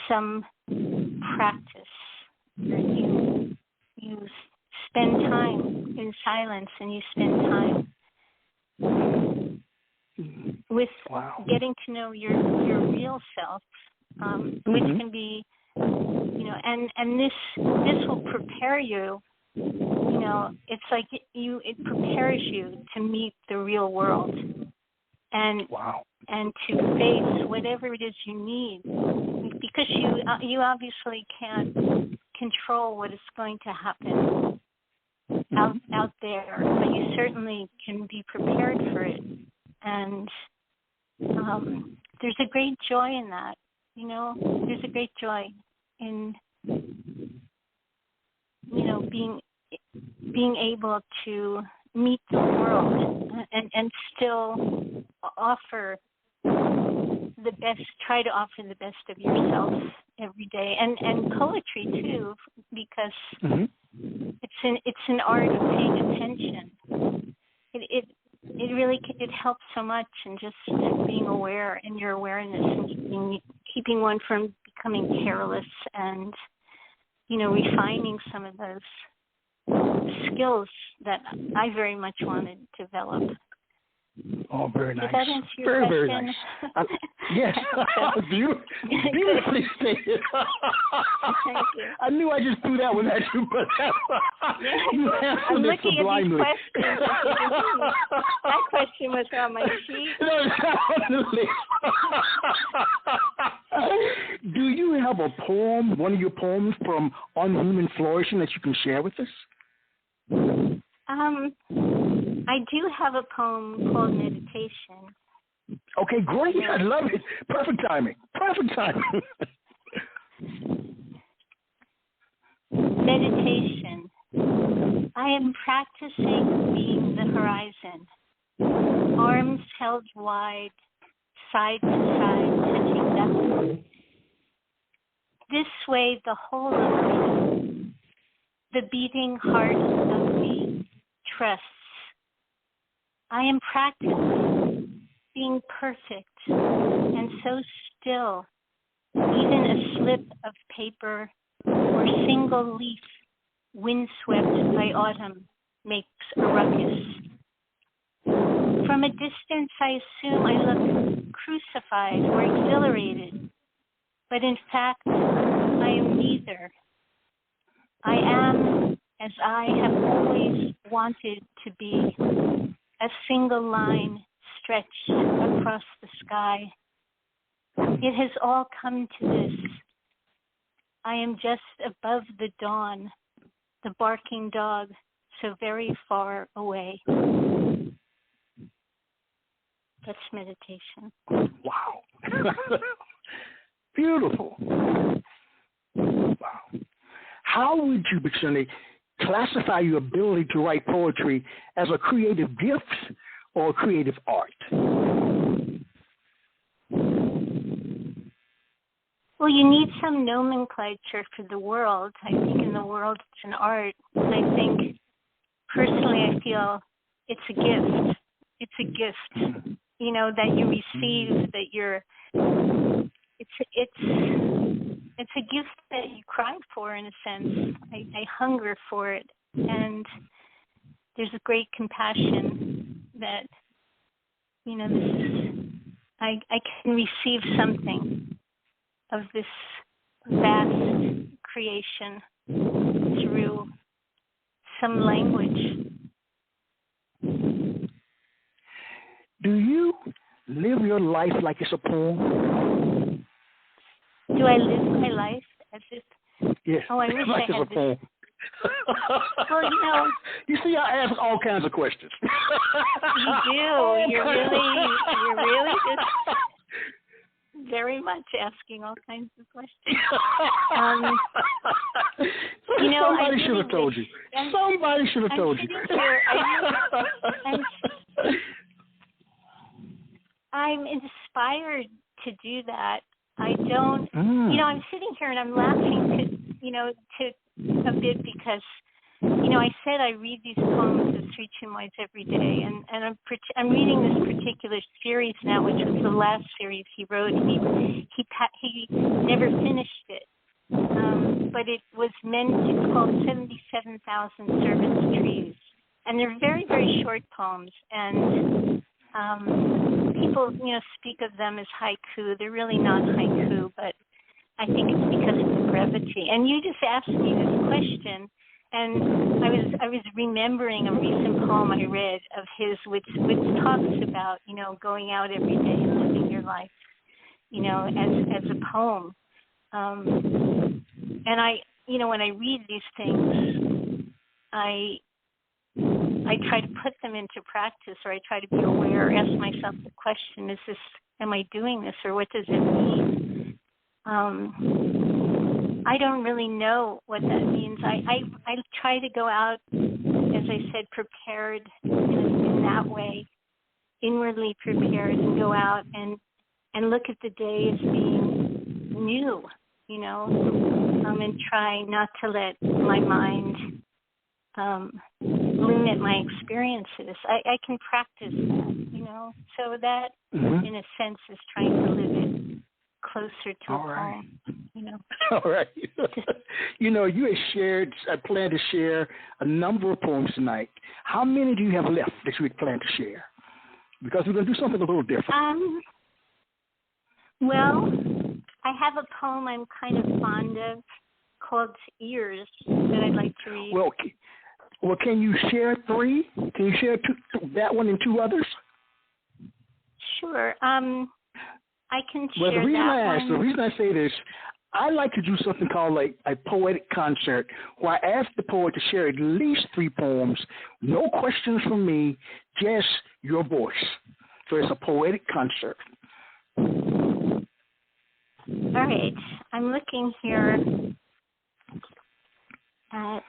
some practice. You spend time in silence, and you spend time with getting to know your real self, which can be, and this will prepare you. It's like it prepares you to meet the real world, and to face whatever it is you need, because you obviously can't control what is going to happen out there, but you certainly can be prepared for it. And there's a great joy in that. There's a great joy in being able to meet the world and still offer the best, try to offer the best of yourself every day, and poetry too, because it's an art of paying attention. It really helps so much in just being aware, in your awareness, and keeping one from becoming careless, and refining some of those skills that I very much wanted to develop. Oh, very nice. Did that answer your very, question? Very nice. Yes. Beautifully stated. Thank you. I knew I just threw that one at you, but you answered I'm it looking sublimely. at these questions. That question was on my sheet. No, it's not on the list. Do you have a poem, one of your poems from On Human Flourishing that you can share with us? I do have a poem called Meditation. Okay, great. I love it. Perfect timing. Perfect timing. Meditation. I am practicing being the horizon. Arms held wide, side to side, touching nothing. This way, the whole of me, the beating heart of me, trusts. I am practicing being perfect and so still. Even a slip of paper or single leaf windswept by autumn makes a ruckus. From a distance, I assume I look crucified or exhilarated, but in fact, I am neither. I am, as I have always wanted to be, a single line stretched across the sky. It has all come to this. I am just above the dawn, the barking dog so very far away. That's meditation. Wow. Beautiful. Wow. How would you, Bhikshuni, classify your ability to write poetry as a creative gift or a creative art? Well, you need some nomenclature for the world. I think in the world it's an art. I think, personally, I feel it's a gift. It's a gift, you know, that you receive, that you're, it's a gift that you cry for, in a sense. I hunger for it. And there's a great compassion that, you know, this is, I can receive something of this vast creation through some language. Do you live your life like it's a poem? Do I live my life as if? Yes. Oh, I wish like I had it's a poem. Well, you know. You see, I ask all kinds of questions. You do. You're really just very much asking all kinds of questions. You know, somebody should have told you. Somebody should have told you. I'm inspired to do that. I don't, you know, I'm sitting here and I'm laughing a bit because, you know, I said I read these poems of Sri Chinmoy's every day, and I'm reading this particular series now, which was the last series he wrote. He never finished it, but it was it's called 77,000 Servants' Trees, and they're very, very short poems, and people, you know, speak of them as haiku. They're really not haiku, but I think it's because of the brevity. And you just asked me this question, and I was remembering a recent poem I read of his, which talks about, you know, going out every day and living your life, you know, as a poem. And I, you know, when I read these things, I try to put them into practice, or I try to be aware, ask myself the question, am I doing this, or what does it mean? I don't really know what that means. I try to go out, as I said, prepared in that way, inwardly prepared, and go out and look at the day as being new, you know, and try not to let my mind limit my experiences. I can practice that, you know, so that, in a sense, is trying to live it closer to a poem, you know. All right. You know, you had planned to share a number of poems tonight. How many do you have left that you had planned to share? Because we're going to do something a little different. Well, I have a poem I'm kind of fond of called Ears that I'd like to read. Well, can you share three? Can you share that one and two others? Sure. I can share the reason that I ask, one. The reason I say this, I like to do something called a poetic concert, where I ask the poet to share at least 3 poems. No questions from me, just your voice. So it's a poetic concert. All right. I'm looking here. May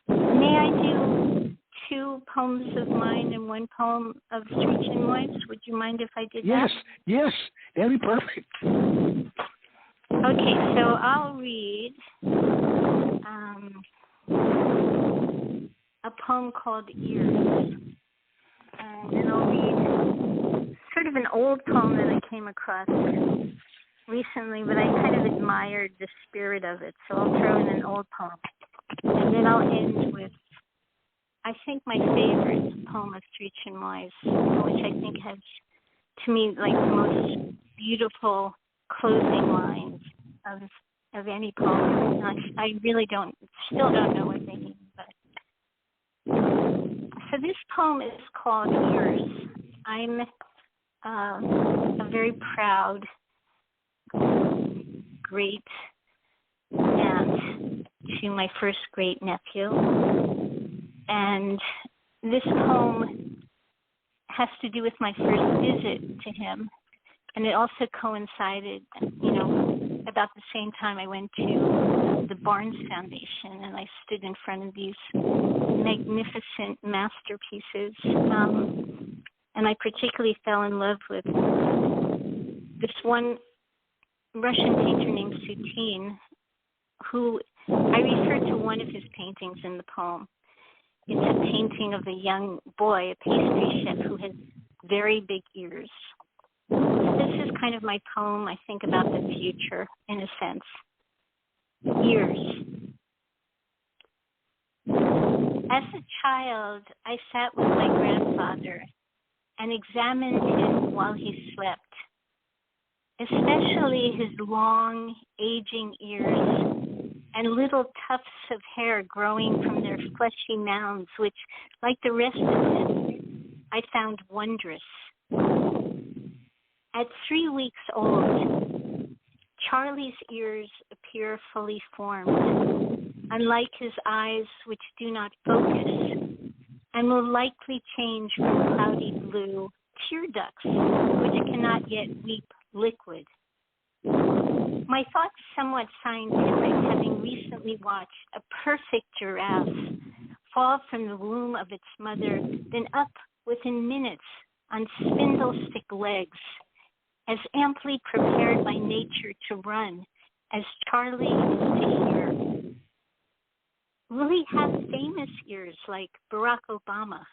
I do 2 poems of mine and 1 poem of Sri Chinmoy's? Would you mind if I did that? Yes. That'd be perfect. Okay, so I'll read a poem called Ears. And I'll read sort of an old poem that I came across recently, but I kind of admired the spirit of it, so I'll throw in an old poem. And then I'll end with, I think, my favorite poem of Sri Chinmoy's, which I think has, to me, like the most beautiful closing lines of any poem. I really still don't know what they mean. But so this poem is called Ears. I'm a very proud, great aunt to my first great nephew, and this poem has to do with my first visit to him. And it also coincided, about the same time I went to the Barnes Foundation, and I stood in front of these magnificent masterpieces. And I particularly fell in love with this one Russian painter named Sutin, who I refer to one of his paintings in the poem. It's a painting of a young boy, a pastry chef, who has very big ears. This is kind of my poem, I think, about the future, in a sense. Ears. As a child, I sat with my grandfather and examined him while he slept, especially his long, aging ears and little tufts of hair growing from their fleshy mounds, which, like the rest of him, I found wondrous. At 3 weeks old, Charlie's ears appear fully formed, unlike his eyes, which do not focus, and will likely change from cloudy blue tear ducts, which cannot yet weep liquid. My thoughts somewhat scientific, having recently watched a perfect giraffe fall from the womb of its mother, then up within minutes on spindle-stick legs, as amply prepared by nature to run as Charlie is to hear. Will he have famous ears like Barack Obama?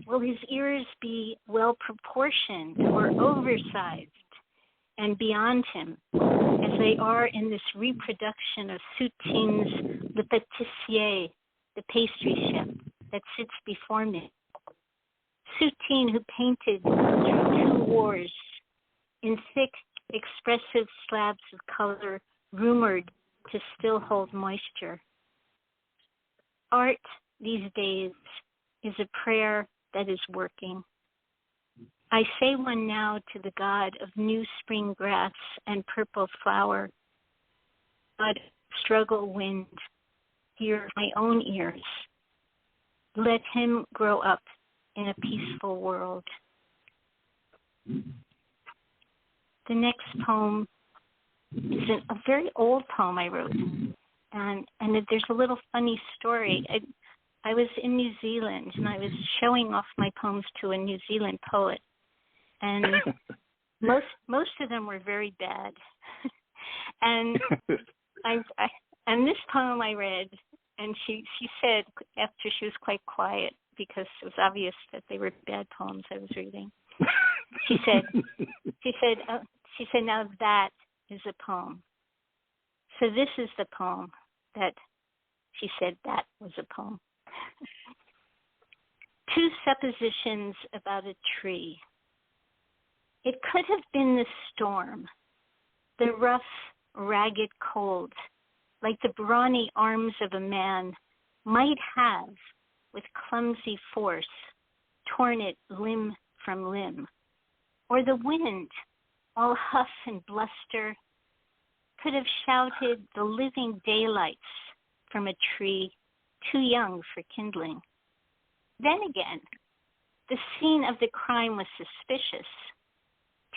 Will his ears be well proportioned or oversized and beyond him, as they are in this reproduction of Sutin's Le Pâtissier, the pastry chef that sits before me? Sutin, who painted through 2 wars in thick, expressive slabs of color rumored to still hold moisture. Art these days is a prayer that is working. I say one now to the God of new spring grass and purple flower. God, struggle wind, hear my own ears. Let him grow up in a peaceful world. The next poem is a very old poem I wrote, and there's a little funny story. I was in New Zealand, and I was showing off my poems to a New Zealand poet, and most of them were very bad. And and this poem I read, and she said, after she was quite quiet because it was obvious that they were bad poems I was reading, she said, now that is a poem. So this is the poem that she said that was a poem. 2 suppositions about a tree. It could have been the storm, the rough, ragged cold, like the brawny arms of a man might have, with clumsy force, torn it limb from limb. Or the wind, all huff and bluster, could have shouted the living daylights from a tree too young for kindling. Then again, the scene of the crime was suspicious.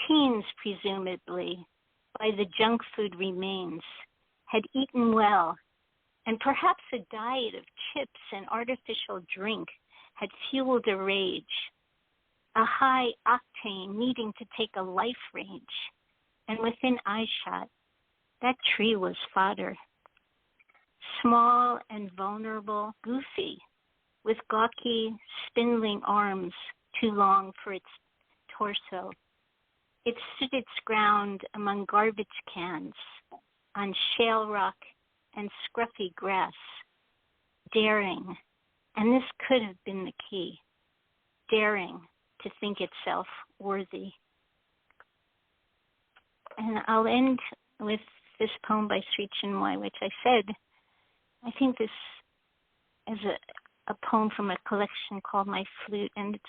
Teens, presumably, by the junk food remains, had eaten well, and perhaps a diet of chips and artificial drink had fueled a rage, a high octane needing to take a life range, and within eyeshot, that tree was fodder. Small and vulnerable, goofy, with gawky, spindling arms too long for its torso. It stood its ground among garbage cans, on shale rock and scruffy grass, daring, and this could have been the key, daring to think itself worthy. And I'll end with this poem by Sri Chinmoy, which I said, I think this is a poem from a collection called My Flute, and it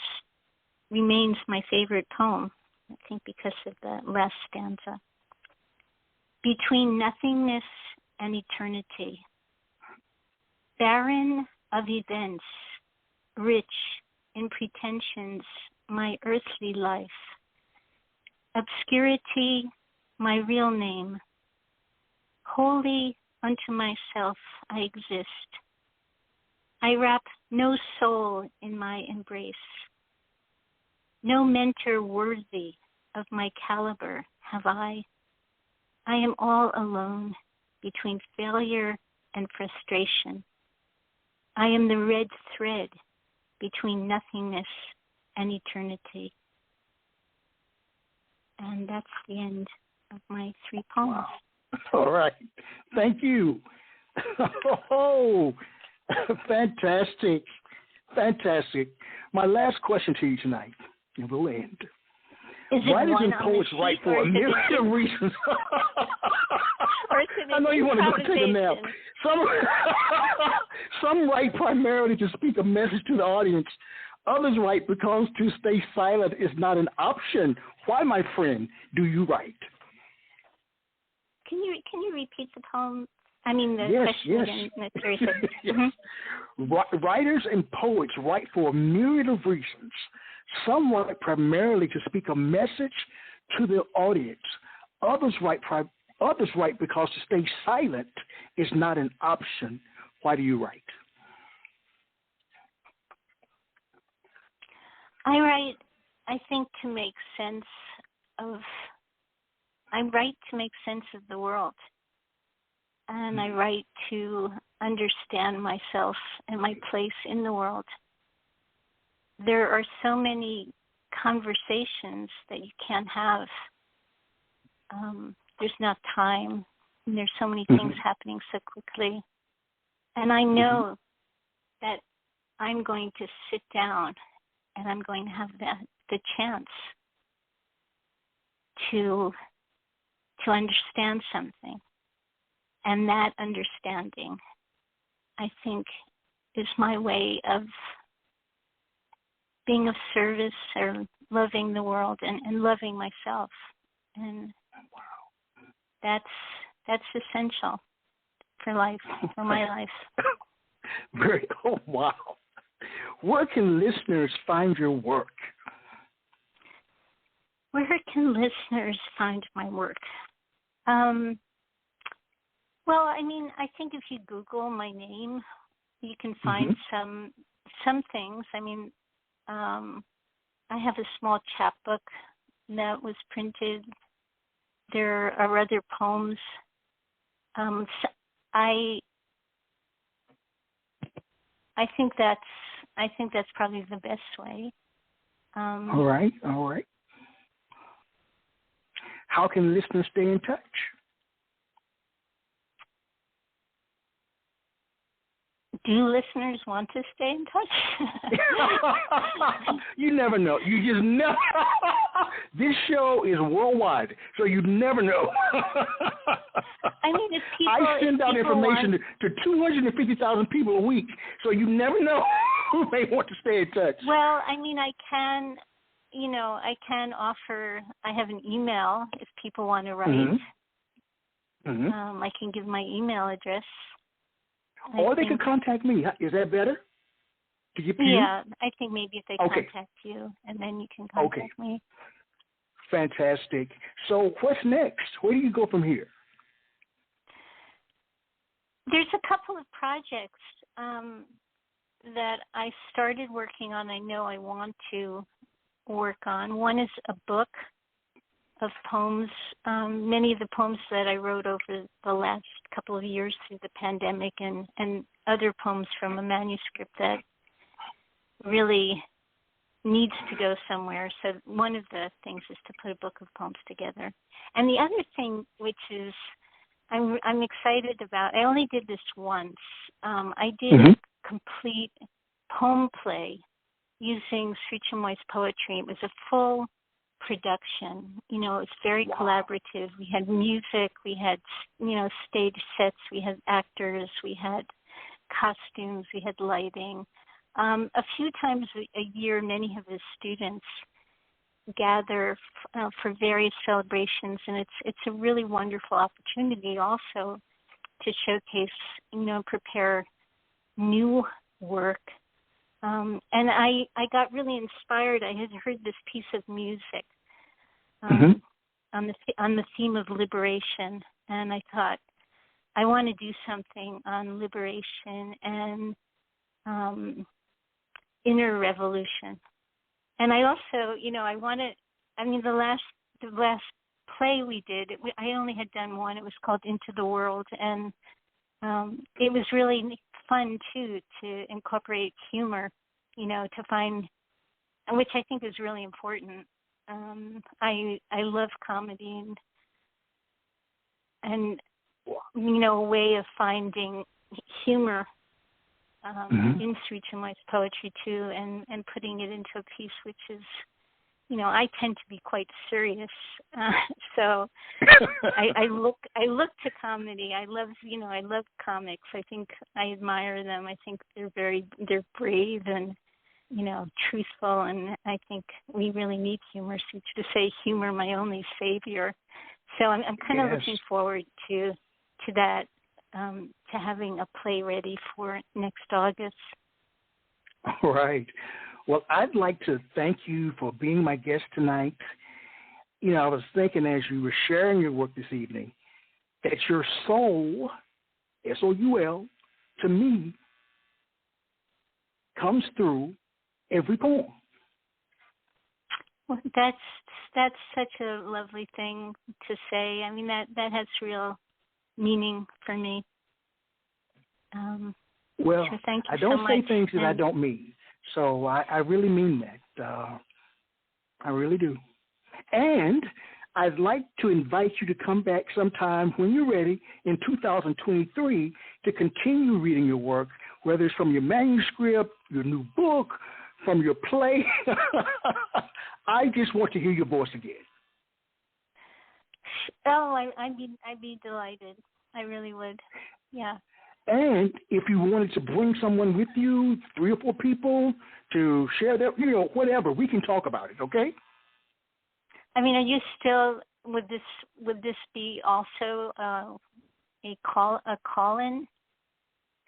remains my favorite poem, I think because of the last stanza. Between nothingness and eternity, barren of events, rich in pretensions, my earthly life, obscurity, my real name, wholly unto myself I exist. I wrap no soul in my embrace, no mentor worthy of my caliber have I. I am all alone between failure and frustration. I am the red thread between nothingness and eternity. And that's the end of my 3 poems. Wow. All right. Thank you. Oh, fantastic. Fantastic. My last question to you tonight, and we'll end. Writers and poets write for a myriad of reasons. I know you want to go take a nap. Some write primarily to speak a message to the audience. Others write because to stay silent is not an option. Why, my friend, do you write? Can you repeat the poem? I mean, the yes, question yes. again. Yes. Mm-hmm. Writers and poets write for a myriad of reasons. Some write primarily to speak a message to the audience. Others write because to stay silent is not an option. Why do you write? I write, I think, to make sense of. I write to make sense of the world, and I write to understand myself and my place in the world. There are so many conversations that you can't have. There's not time, and there's so many things happening so quickly. And I know that I'm going to sit down and I'm going to have the chance to understand something. And that understanding, I think, is my way of being of service or loving the world and loving myself. And that's essential for life, for my life. Oh, wow. Where can listeners find your work? Where can listeners find my work? Well, I mean, I think if you Google my name, you can find some things. I mean, I have a small chapbook that was printed. There are other poems. I think that's probably the best way. All right. How can listeners stay in touch? Do listeners want to stay in touch? You never know. You just never. This show is worldwide, so you never know. I mean, if people, I send out information to 250,000 people a week, so you never know who may want to stay in touch. Well, I mean, I can offer. I have an email if people want to write. I can give my email address. Or they can contact me. Is that better? To give to you? Yeah, I think maybe if they contact you, and then you can contact me. Fantastic. So what's next? Where do you go from here? There's a couple of projects that I started working on. I know I want to work on. One is a book of poems, many of the poems that I wrote over the last couple of years through the pandemic, and other poems from a manuscript that really needs to go somewhere. So one of the things is to put a book of poems together. And the other thing, which is I'm excited about, I only did this once. I did a complete poem play using Sri Chinmoy's poetry. It was a full production. You know, it was very collaborative. We had music, we had, stage sets, we had actors, we had costumes, we had lighting. A few times a year, many of his students gather for various celebrations, and it's a really wonderful opportunity also to showcase, prepare new work. And I got really inspired. I had heard this piece of music on the theme of liberation, and I thought, I want to do something on liberation and inner revolution. And I also, the last play we did, I only had done one. It was called Into the World, and it was really fun too to incorporate humor, to find, which I think is really important. I love comedy and a way of finding humor in Sri Chinmoy's poetry too, and putting it into a piece which is, I tend to be quite serious, so I look to comedy. I love comics. I think I admire them. I think they're brave and truthful, and I think we really need humor. So to say humor, my only savior. So I'm kind of looking forward to that. To having a play ready for next August. All right. Well, I'd like to thank you for being my guest tonight. I was thinking as you were sharing your work this evening that your soul, S-O-U-L, to me, comes through every poem. Well, that's such a lovely thing to say. I mean, that has real meaning for me. Well, so thank you I don't so say much. things that I don't mean. So I really mean that. I really do. And I'd like to invite you to come back sometime when you're ready in 2023 to continue reading your work, whether it's from your manuscript, your new book, from your play. I just want to hear your voice again. Oh, I'd be delighted. I really would. Yeah. And if you wanted to bring someone with you, 3 or 4 people to share their, whatever, we can talk about it. Okay. I mean, are you still? Would this be also a call-in?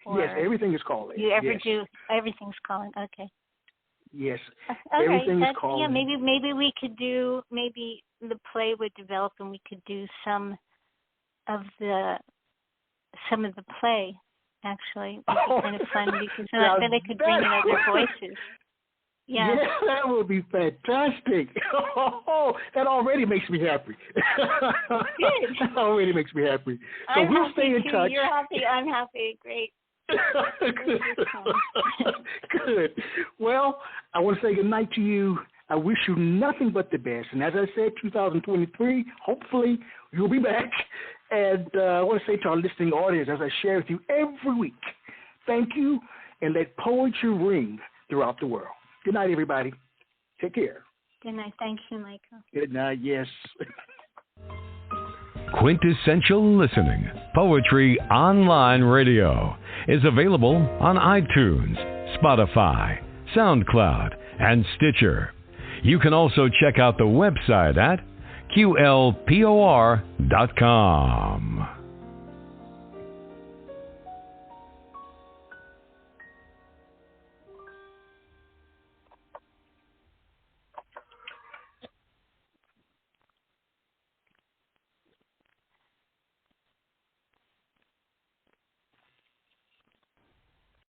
Yes, everything is call-in. You ever do? Everything's call-in. Okay. Yes. All everything right. is call-in. Yeah. Maybe we could do. Maybe the play would develop, and we could do some of the play. Actually, it would be kind of fun because then I could bring in other voices. Yeah. Yeah, that would be fantastic. Oh, that already makes me happy. Good. That already makes me happy. So I'm we'll happy stay in too. touch. You're happy. I'm happy. Great. Good. Well, I want to say good night to you. I wish you nothing but the best. And as I said, 2023, hopefully you'll be back. And I want to say to our listening audience, as I share with you every week, thank you, and let poetry ring throughout the world. Good night, everybody. Take care. Good night. Thank you, Michael. Good night. Yes. Quintessential Listening, Poetry Online Radio, is available on iTunes, Spotify, SoundCloud, and Stitcher. You can also check out the website at qlpor.com.